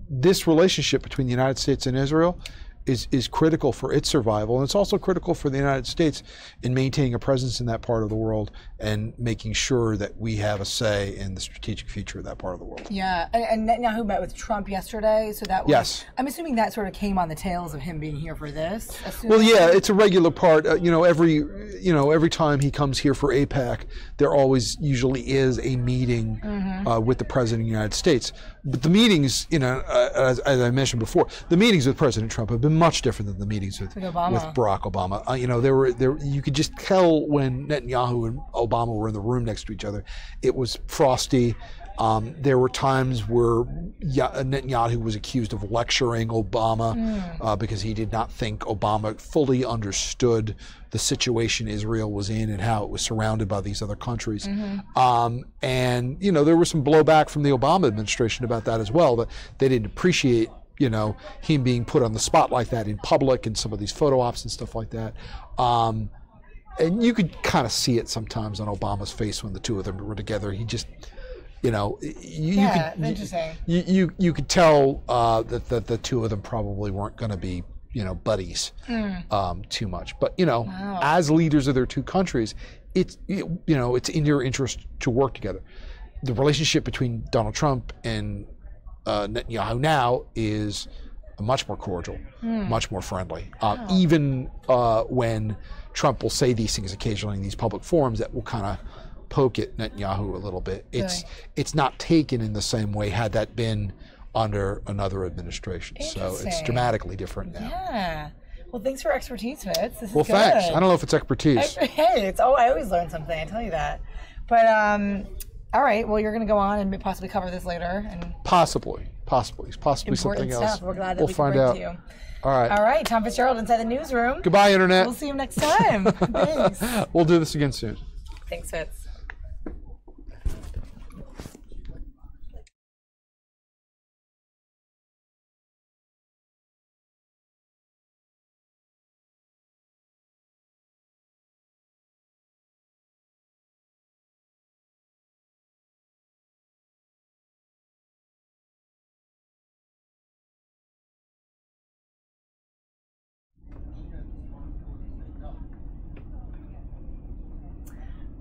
this relationship between the United States and Israel is critical for its survival, and it's also critical for the United States in maintaining a presence in that part of the world and making sure that we have a say in the strategic future of that part of the world. Yeah, and Netanyahu met with Trump yesterday, so that was, I'm assuming that sort of came on the tails of him being here for this. Well, yeah, it's a regular part. Every time he comes here for AIPAC, there always usually is a meeting with the President of the United States. But the meetings, as I mentioned before, the meetings with President Trump have been much different than the meetings with Barack Obama. You could just tell when Netanyahu and Obama were in the room next to each other. It was frosty. There were times where Netanyahu was accused of lecturing Obama because he did not think Obama fully understood the situation Israel was in and how it was surrounded by these other countries. And there was some blowback from the Obama administration about that as well, that they didn't appreciate him being put on the spot like that in public and some of these photo ops and stuff like that. And you could kind of see it sometimes on Obama's face when the two of them were together. He just, you could tell that the two of them probably weren't going to be, buddies too much. But, as leaders of their two countries, it's in your interest to work together. The relationship between Donald Trump and Netanyahu now is much more cordial, much more friendly. Even when Trump will say these things occasionally in these public forums that will kind of poke at Netanyahu a little bit. It's not taken in the same way had that been under another administration. So it's dramatically different now. Yeah. Well, thanks for expertise, Fitz. This is well, good. Thanks. I don't know if it's expertise. Hey, I always learn something. I tell you that. But all right. Well, you're going to go on and possibly cover this later. And possibly important something stuff. else. We're glad that we'll we find can bring out. to you. All right. Tom Fitzgerald inside the newsroom. Goodbye, Internet. We'll see you next time. Thanks. We'll do this again soon. Thanks, Fitz.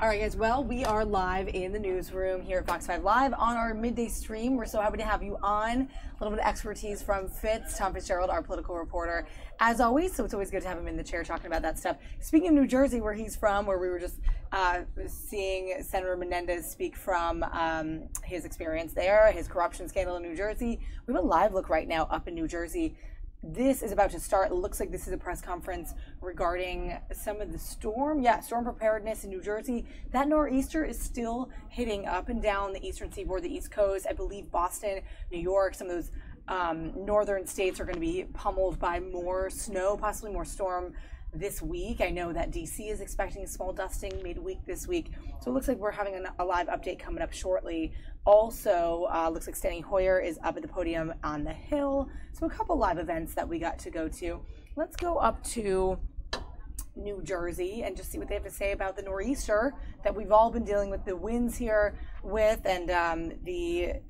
All right, guys. Well, we are live in the newsroom here at Fox 5 Live on our midday stream. We're so happy to have you on. A little bit of expertise from Tom Fitzgerald, our political reporter, as always. So it's always good to have him in the chair talking about that stuff. Speaking of New Jersey, where he's from, where we were just seeing Senator Menendez speak from his experience there, his corruption scandal in New Jersey. We have a live look right now up in New Jersey. This is about to start. It looks like this is a press conference regarding some of the storm preparedness in New Jersey. That nor'easter is still hitting up and down the eastern seaboard, the East Coast. I believe Boston, New York, some of those northern states are going to be pummeled by more snow, possibly more storm this week. I know that DC is expecting a small dusting midweek this week. So it looks like we're having a live update coming up shortly. Also, looks like Steny Hoyer is up at the podium on the Hill. So a couple live events that we got to go to. Let's go up to New Jersey and just see what they have to say about the nor'easter that we've all been dealing with, the winds here with, and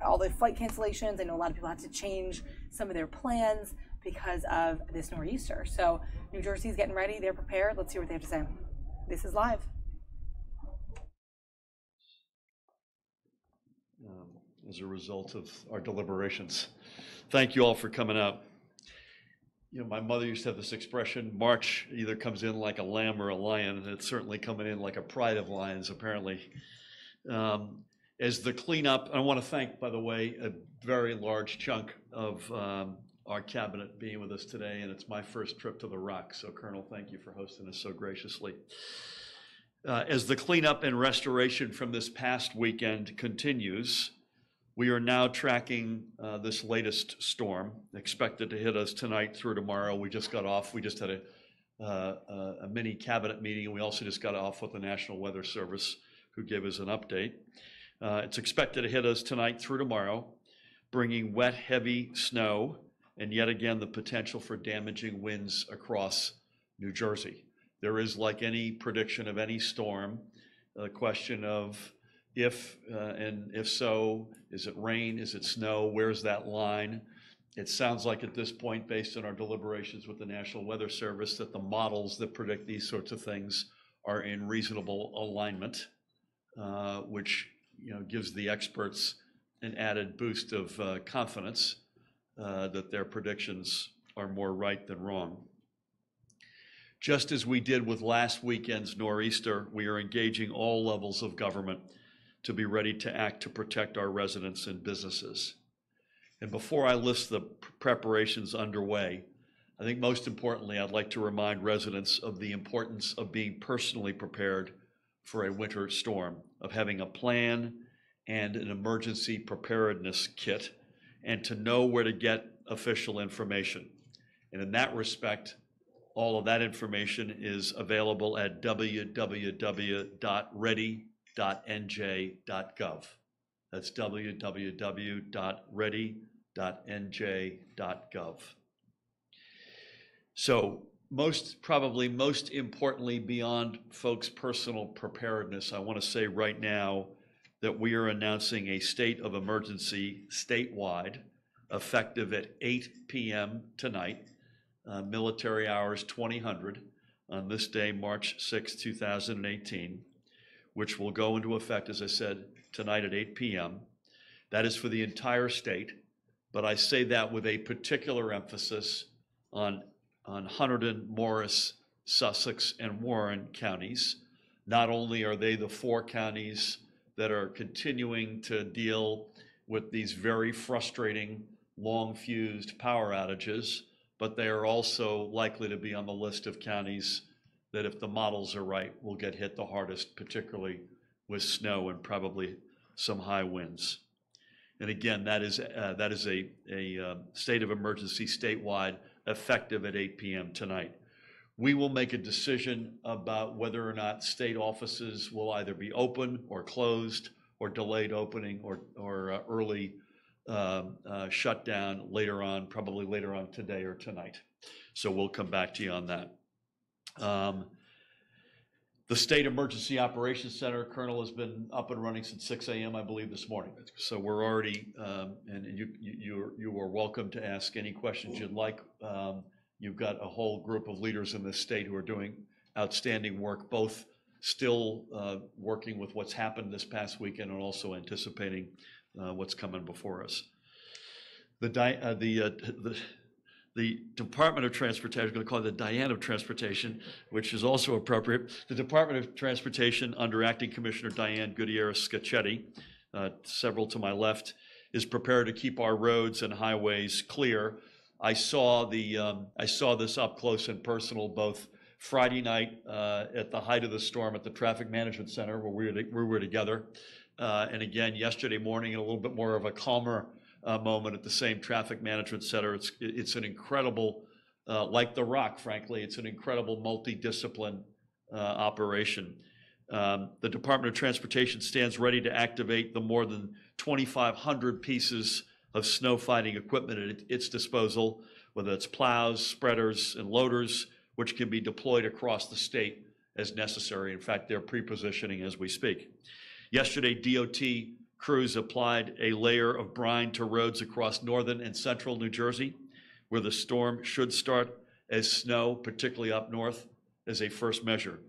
all the flight cancellations. I know a lot of people had to change some of their plans because of this nor'easter. So New Jersey's getting ready. They're prepared. Let's see what they have to say. This is live. As a result of our deliberations. Thank you all for coming out. You know, my mother used to have this expression, March either comes in like a lamb or a lion, and it's certainly coming in like a pride of lions, apparently. As the cleanup, I want to thank, by the way, a very large chunk of our cabinet being with us today, and it's my first trip to the Rock, so Colonel, thank you for hosting us so graciously. As the cleanup and restoration from this past weekend continues, we are now tracking this latest storm, expected to hit us tonight through tomorrow. We just got off. We just had a mini cabinet meeting, and we also just got off with the National Weather Service, who gave us an update. It's expected to hit us tonight through tomorrow, bringing wet, heavy snow, and yet again, the potential for damaging winds across New Jersey. There is, like any prediction of any storm, a question of if, and if so, is it rain, is it snow, where's that line? It sounds like at this point, based on our deliberations with the National Weather Service, that the models that predict these sorts of things are in reasonable alignment, which gives the experts an added boost of confidence that their predictions are more right than wrong. Just as we did with last weekend's nor'easter, we are engaging all levels of government to be ready to act to protect our residents and businesses. And before I list the preparations underway, I think most importantly, I'd like to remind residents of the importance of being personally prepared for a winter storm, of having a plan and an emergency preparedness kit, and to know where to get official information. And in that respect, all of that information is available at www.ready.nj.gov. That's www.ready.nj.gov. So probably most importantly, beyond folks' personal preparedness, I want to say right now that we are announcing a state of emergency statewide, effective at 8 p.m. tonight, military hours 2000, on this day, March 6, 2018, which will go into effect, as I said, tonight at 8 p.m. That is for the entire state, but I say that with a particular emphasis on Hunterdon, Morris, Sussex, and Warren counties. Not only are they the 4 counties that are continuing to deal with these very frustrating, long-fused power outages, but they are also likely to be on the list of counties that, if the models are right, will get hit the hardest, particularly with snow and probably some high winds. And again, that is a state of emergency statewide, effective at 8 p.m. tonight. We will make a decision about whether or not state offices will either be open or closed, or delayed opening, or early shutdown later on, probably later on today or tonight. So we'll come back to you on that. The State Emergency Operations Center, Colonel, has been up and running since 6 a.m., I believe, this morning. So we're already, and you are welcome to ask any questions you'd like. You've got a whole group of leaders in this state who are doing outstanding work, both still working with what's happened this past weekend and also anticipating what's coming before us. The Department of Transportation, I'm going to call it the Diane of Transportation, which is also appropriate. The Department of Transportation under Acting Commissioner Diane Gutierrez-Scacchetti, several to my left, is prepared to keep our roads and highways clear. I saw this up close and personal both Friday night at the height of the storm at the Traffic Management Center where we were together, and again yesterday morning in a little bit more of a calmer moment at the same Traffic Management Center. It's an incredible, like The Rock, frankly, it's an incredible multidiscipline operation. The Department of Transportation stands ready to activate the more than 2,500 pieces of snow fighting equipment at its disposal, whether it's plows, spreaders, and loaders, which can be deployed across the state as necessary. In fact, they're pre-positioning as we speak. Yesterday, DOT crews applied a layer of brine to roads across northern and central New Jersey, where the storm should start as snow, particularly up north, as a first measure.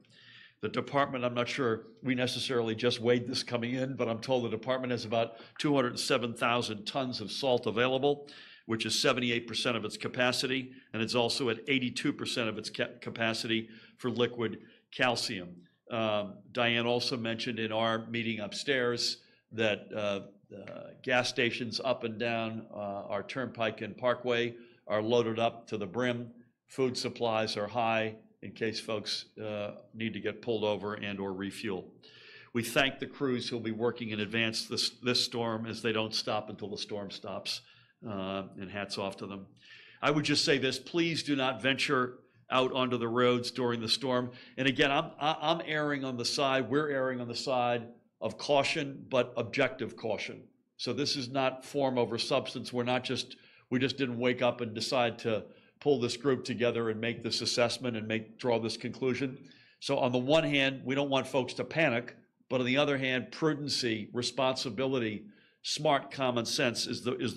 The department, I'm not sure we necessarily just weighed this coming in, but I'm told the department has about 207,000 tons of salt available, which is 78% of its capacity, and it's also at 82% of its capacity for liquid calcium. Diane also mentioned in our meeting upstairs that gas stations up and down our Turnpike and Parkway are loaded up to the brim. Food supplies are high in case folks need to get pulled over and or refuel. We thank the crews who will be working in advance this storm, as they don't stop until the storm stops, and hats off to them. I would just say this: please do not venture out onto the roads during the storm. And again, I'm erring on the side, we're erring on the side of caution, but objective caution. So this is not form over substance. We just didn't wake up and decide to pull this group together and make this assessment and draw this conclusion. So on the one hand, we don't want folks to panic, but on the other hand, prudency, responsibility, smart common sense are the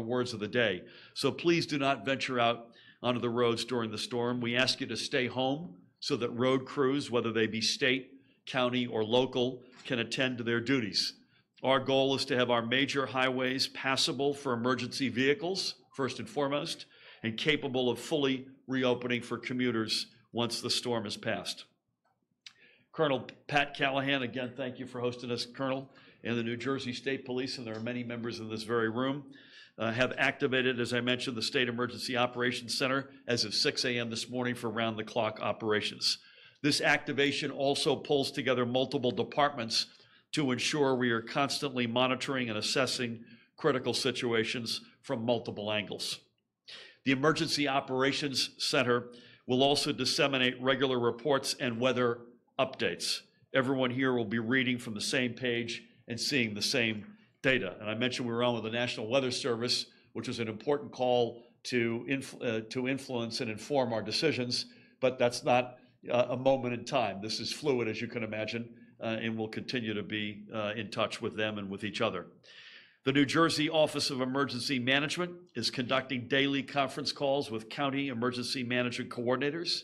words of the day. So please do not venture out onto the roads during the storm. We ask you to stay home so that road crews, whether they be state, county, or local, can attend to their duties. Our goal is to have our major highways passable for emergency vehicles, first and foremost, and capable of fully reopening for commuters once the storm has passed. Colonel Pat Callahan, again, thank you for hosting us, Colonel, and the New Jersey State Police, and there are many members in this very room, have activated, as I mentioned, the State Emergency Operations Center as of 6 a.m. this morning for round-the-clock operations. This activation also pulls together multiple departments to ensure we are constantly monitoring and assessing critical situations from multiple angles. The Emergency Operations Center will also disseminate regular reports and weather updates. Everyone here will be reading from the same page and seeing the same data. And I mentioned we were on with the National Weather Service, which is an important call to influence and inform our decisions, but that's not a moment in time. This is fluid, as you can imagine, and we'll continue to be in touch with them and with each other. The New Jersey Office of Emergency Management is conducting daily conference calls with county emergency management coordinators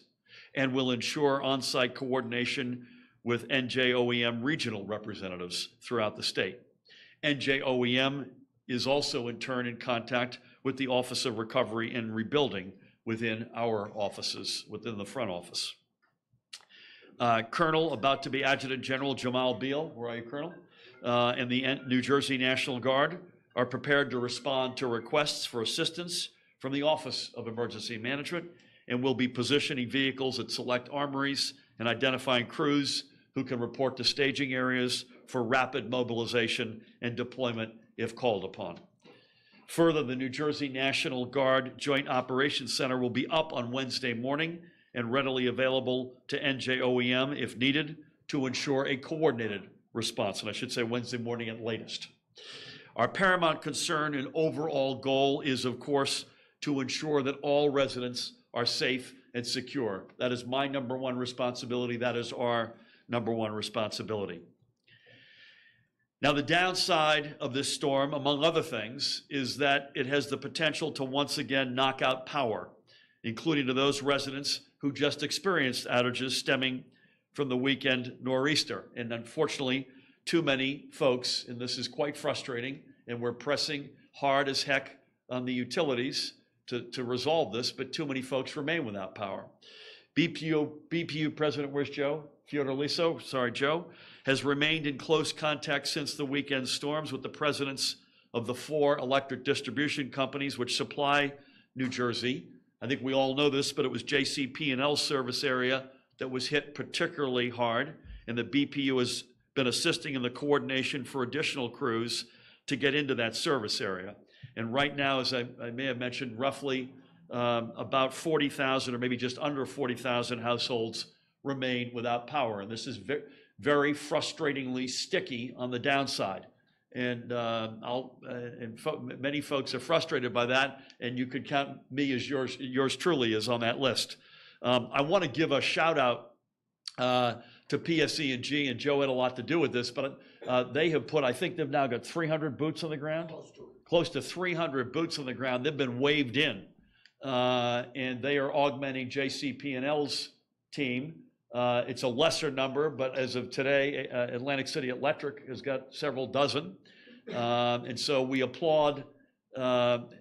and will ensure on-site coordination with NJOEM regional representatives throughout the state. NJOEM is also in turn in contact with the Office of Recovery and Rebuilding within our offices, within the front office. Colonel, about to be Adjutant General Jamal Beal, where are you, Colonel? And the New Jersey National Guard are prepared to respond to requests for assistance from the Office of Emergency Management and will be positioning vehicles at select armories and identifying crews who can report to staging areas for rapid mobilization and deployment if called upon. Further, the New Jersey National Guard Joint Operations Center will be up on Wednesday morning and readily available to NJOEM if needed to ensure a coordinated response, and I should say Wednesday morning at latest. Our paramount concern and overall goal is, of course, to ensure that all residents are safe and secure. That is my number one responsibility. That is our number one responsibility. Now, the downside of this storm, among other things, is that it has the potential to once again knock out power, including to those residents who just experienced outages stemming from the weekend nor'easter. And unfortunately, too many folks, and this is quite frustrating, and we're pressing hard as heck on the utilities to resolve this, but too many folks remain without power. BPU President, where's Joe? Fiordaliso, sorry, Joe, has remained in close contact since the weekend storms with the presidents of the 4 electric distribution companies which supply New Jersey. I think we all know this, but it was JCP&L's service area that was hit particularly hard, and the BPU has been assisting in the coordination for additional crews to get into that service area. And right now, as I may have mentioned, roughly about 40,000 or maybe just under 40,000 households remain without power. And this is very frustratingly sticky on the downside. And many folks are frustrated by that, and you could count me as yours truly is on that list. I want to give a shout out to PSE&G, and Joe had a lot to do with this, but they have put, I think they've now got 300 boots on the ground? Close to 300 boots on the ground. They've been waved in, and they are augmenting JCP&L's team. It's a lesser number, but as of today, Atlantic City Electric has got several dozen. And so we applaud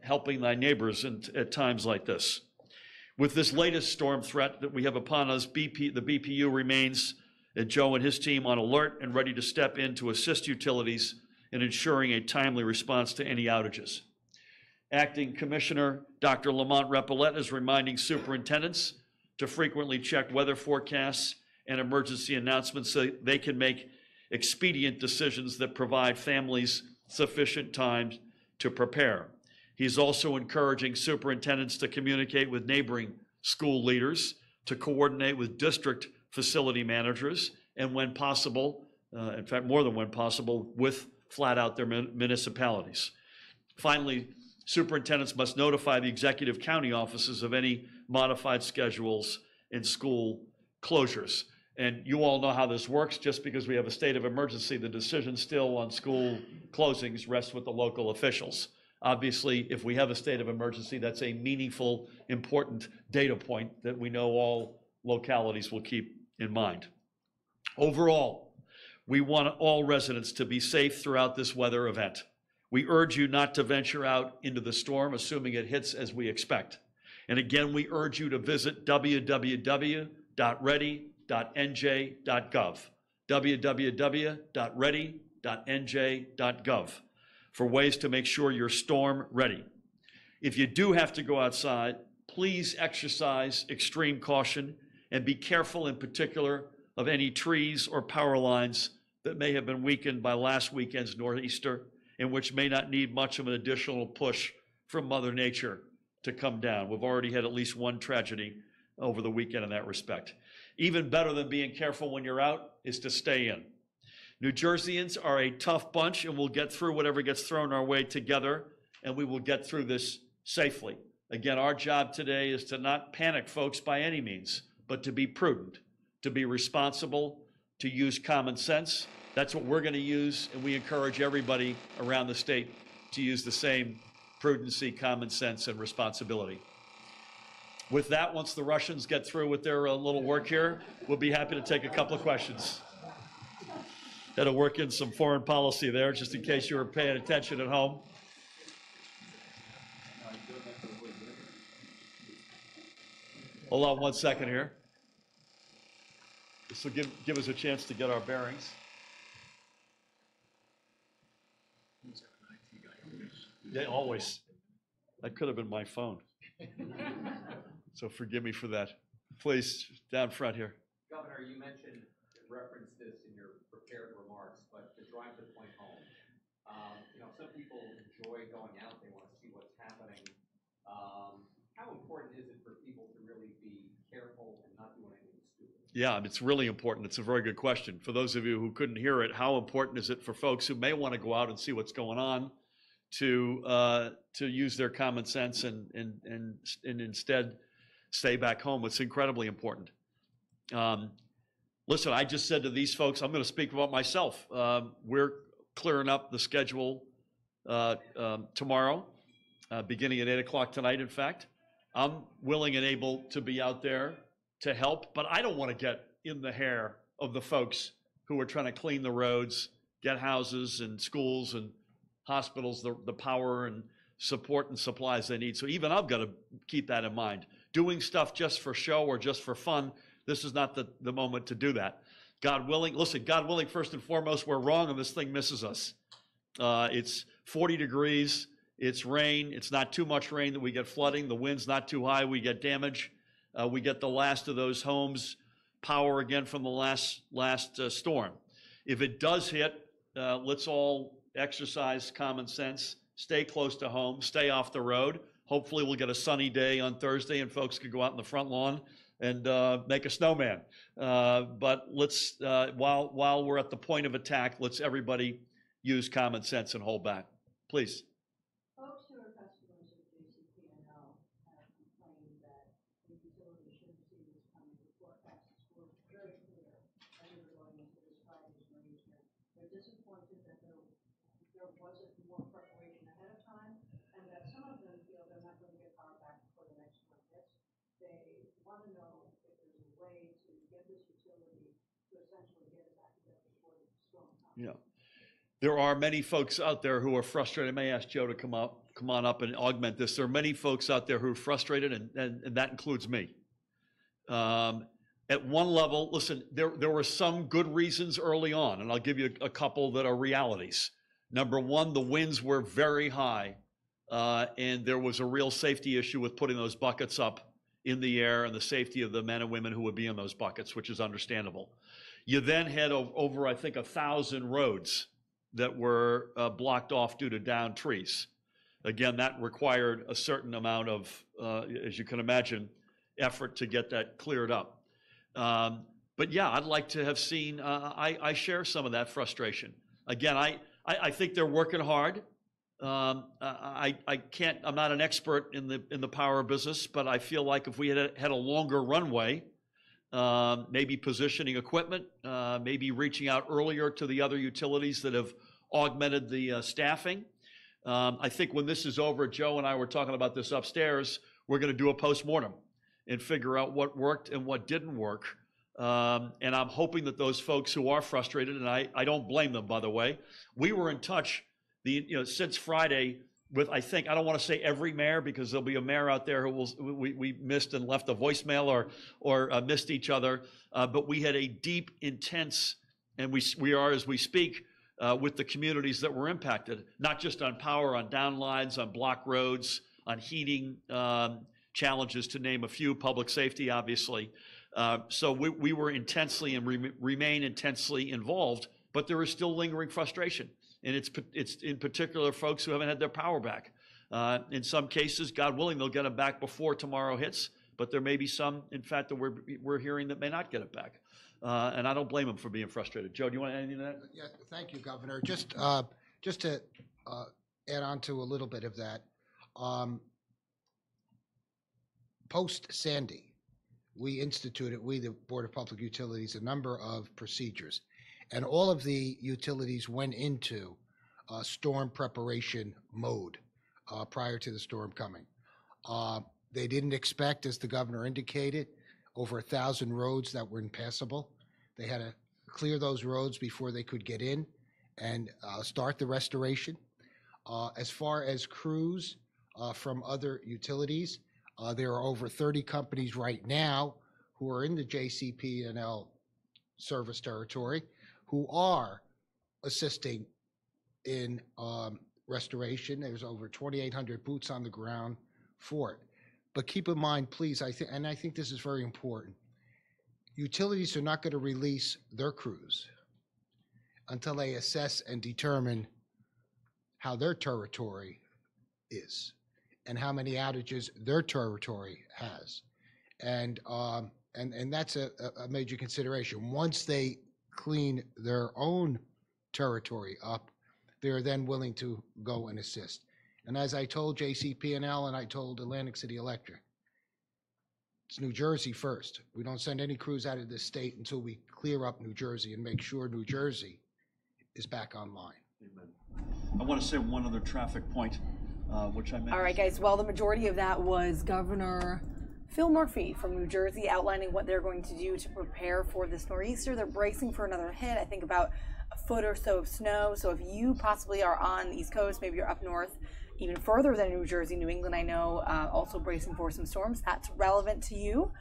helping thy neighbors at times like this. With this latest storm threat that we have upon us, the BPU remains, Joe and his team, on alert and ready to step in to assist utilities in ensuring a timely response to any outages. Acting Commissioner Dr. Lamont Repollet is reminding superintendents to frequently check weather forecasts and emergency announcements so they can make expedient decisions that provide families sufficient time to prepare. He's also encouraging superintendents to communicate with neighboring school leaders, to coordinate with district facility managers, and when possible, in fact, more than when possible, with flat out their municipalities. Finally, superintendents must notify the executive county offices of any modified schedules and school closures. And you all know how this works. Just because we have a state of emergency, the decision still on school closings rests with the local officials. Obviously, if we have a state of emergency, that's a meaningful, important data point that we know all localities will keep in mind. Overall, we want all residents to be safe throughout this weather event. We urge you not to venture out into the storm, assuming it hits as we expect. And again, we urge you to visit www.ready.nj.gov, www.ready.nj.gov, for ways to make sure you're storm ready. If you do have to go outside, please exercise extreme caution and be careful in particular of any trees or power lines that may have been weakened by last weekend's nor'easter, and which may not need much of an additional push from Mother Nature to come down. We've already had at least one tragedy over the weekend in that respect. Even better than being careful when you're out is to stay in. New Jerseyans are a tough bunch, and we'll get through whatever gets thrown our way together, and we will get through this safely. Again, our job today is to not panic folks by any means, but to be prudent, to be responsible, to use common sense. That's what we're going to use, and we encourage everybody around the state to use the same prudency, common sense, and responsibility. With that, once the Russians get through with their little work here, we'll be happy to take a couple of questions. Had to work in some foreign policy there, just in case you were paying attention at home. Hold on one second here. This will give us a chance to get our bearings. Yeah, always. That could have been my phone. So forgive me for that. Please, down front here. Governor, you referenced this in your prepared remarks, but to drive the point home, some people enjoy going out, they want to see what's happening. How important is it for people to really be careful and not do anything stupid? Yeah, it's really important. It's a very good question. For those of you who couldn't hear it, how important is it for folks who may want to go out and see what's going on to use their common sense and instead stay back home? It's incredibly important. Listen, I just said to these folks, I'm going to speak about myself. We're clearing up the schedule tomorrow, beginning at 8 o'clock tonight, in fact. I'm willing and able to be out there to help, but I don't want to get in the hair of the folks who are trying to clean the roads, get houses and schools and hospitals, the power and support and supplies they need. So even I've got to keep that in mind. Doing stuff just for show or just for fun, this is not the moment to do that. God willing, listen, God willing, first and foremost, we're wrong and this thing misses us. It's 40 degrees, it's rain, it's not too much rain that we get flooding, the wind's not too high, we get damage. We get the last of those homes, power again from the last storm. If it does hit, let's all exercise common sense, stay close to home, stay off the road. Hopefully we'll get a sunny day on Thursday and folks could go out in the front lawn and make a snowman. But let's, while we're at the point of attack, let's everybody use common sense and hold back. Please. Folks who are customers of JCP&L have complained that the utility shouldn't see this coming. The forecasts were very clear as we were going into this Friday's arrangement. They're disappointed that there wasn't more preparation ahead of time, and that some of them feel they're not going to get power back before the next one hits. They want to know if there's a way to get this utility to essentially get it back together before the storm comes. Yeah. There are many folks out there who are frustrated. I may ask Joe to come on up and augment this. There are many folks out there who are frustrated, and that includes me. At one level, listen, there were some good reasons early on, and I'll give you a couple that are realities. Number one, the winds were very high, and there was a real safety issue with putting those buckets up in the air and the safety of the men and women who would be in those buckets, which is understandable. You then had over, I think, 1,000 roads that were blocked off due to downed trees. Again, that required a certain amount of, as you can imagine, effort to get that cleared up. But yeah, I'd like to have seen, I share some of that frustration. Again, I think they're working hard. I'm not an expert in the power business, but I feel like if we had a longer runway, maybe positioning equipment, maybe reaching out earlier to the other utilities that have augmented the staffing. I think when this is over, Joe and I were talking about this upstairs, we're going to do a postmortem and figure out what worked and what didn't work. And I'm hoping that those folks who are frustrated, and I don't blame them, by the way, we were in touch since Friday with, I think, I don't want to say every mayor, because there'll be a mayor out there who we missed and left a voicemail or missed each other. But we had a deep, intense, and we are as we speak, with the communities that were impacted, not just on power, on downlines, on block roads, on heating challenges, to name a few, public safety, obviously. So we were intensely and remain intensely involved, but there is still lingering frustration. And it's in particular folks who haven't had their power back. In some cases, God willing, they'll get it back before tomorrow hits, but there may be some, in fact, that we're hearing that may not get it back. And I don't blame them for being frustrated. Joe, do you want to add anything to that? Yeah, thank you, Governor. Just to add on to a little bit of that, post-Sandy, we instituted, the Board of Public Utilities, a number of procedures. And all of the utilities went into storm preparation mode prior to the storm coming. They didn't expect, as the governor indicated, over 1,000 roads that were impassable. They had to clear those roads before they could get in and start the restoration. As far as crews from other utilities, there are over 30 companies right now who are in the JCP&L service territory who are assisting in restoration. There's over 2,800 boots on the ground for it. But keep in mind, please, I think this is very important, utilities are not going to release their crews until they assess and determine how their territory is and how many outages their territory has. And that's a major consideration. Once they clean their own territory up, they're then willing to go and assist. And as I told JCP&L and I told Atlantic City Electric, it's New Jersey first. We don't send any crews out of this state until we clear up New Jersey and make sure New Jersey is back online. Amen. I want to say one other traffic point, which I meant. All right, guys. Well, the majority of that was Governor Phil Murphy from New Jersey outlining what they're going to do to prepare for this nor'easter. They're bracing for another hit, I think about a foot or so of snow. So if you possibly are on the East Coast, maybe you're up north, even further than New Jersey, New England, I know, also bracing for some storms. That's relevant to you.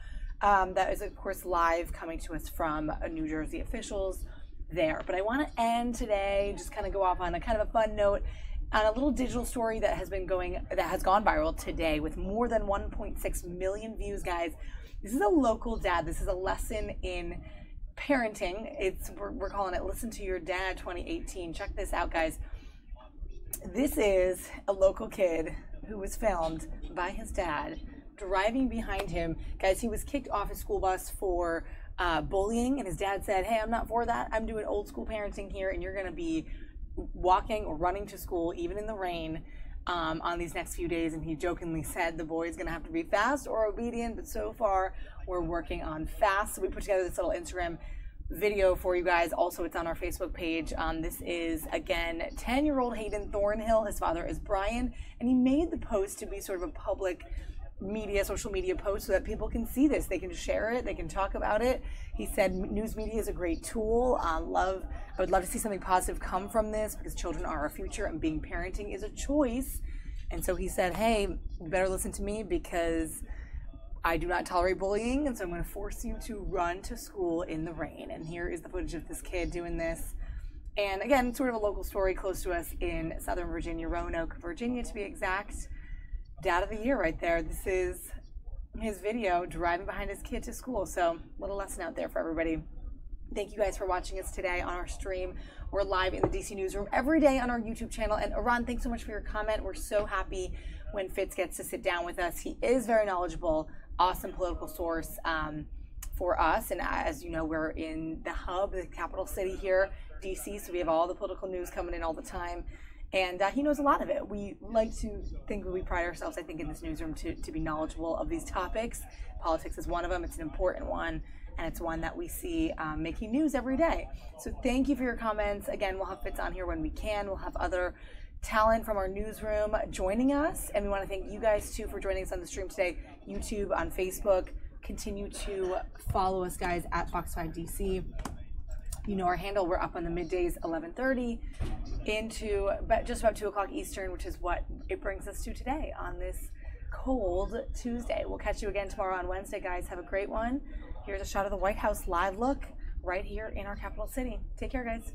That is, of course, live coming to us from New Jersey officials there. But I want to end today, just kind of go off on a kind of a fun note, on a little digital story that has gone viral today with more than 1.6 million views, guys. This is a local dad. This is a lesson in parenting. We're calling it Listen to Your Dad 2018. Check this out, guys. This is a local kid who was filmed by his dad driving behind him. Guys, he was kicked off his school bus for bullying, and his dad said, hey, I'm not for that. I'm doing old school parenting here, and you're going to be walking or running to school, even in the rain, on these next few days. And he jokingly said the boy's going to have to be fast or obedient, but so far we're working on fast. So we put together this little Instagram video for you guys. Also, it's on our Facebook page. This is, again, 10-year-old Hayden Thornhill. His father is Brian, and he made the post to be sort of a public social media post so that people can see this. They can share it. They can talk about it. He said news media is a great tool. I would love to see something positive come from this because children are our future and being parenting is a choice. And so he said, hey, you better listen to me because I do not tolerate bullying, and so I'm going to force you to run to school in the rain. And here is the footage of this kid doing this. And again, sort of a local story close to us in Southern Virginia, Roanoke, Virginia to be exact. Dad of the year right there. This is his video driving behind his kid to school. So little lesson out there for everybody. Thank you guys for watching us today on our stream. We're live in the DC newsroom every day on our YouTube channel. And Iran, thanks so much for your comment. We're so happy when Fitz gets to sit down with us. He is very knowledgeable, awesome political source for us. And as you know, we're in the hub, the capital city here, DC. So we have all the political news coming in all the time. And he knows a lot of it. We like to think we pride ourselves, I think, in this newsroom to be knowledgeable of these topics. Politics is one of them. It's an important one, and it's one that we see making news every day. So thank you for your comments. Again, we'll have Fitz on here when we can. We'll have other talent from our newsroom joining us. And we want to thank you guys, too, for joining us on the stream today. YouTube, on Facebook. Continue to follow us, guys, at Fox 5 DC. You know our handle. We're up on the middays, 11:30 into just about 2 o'clock Eastern, which is what it brings us to today on this cold Tuesday. We'll catch you again tomorrow on Wednesday, guys. Have a great one. Here's a shot of the White House live look right here in our capital city. Take care, guys.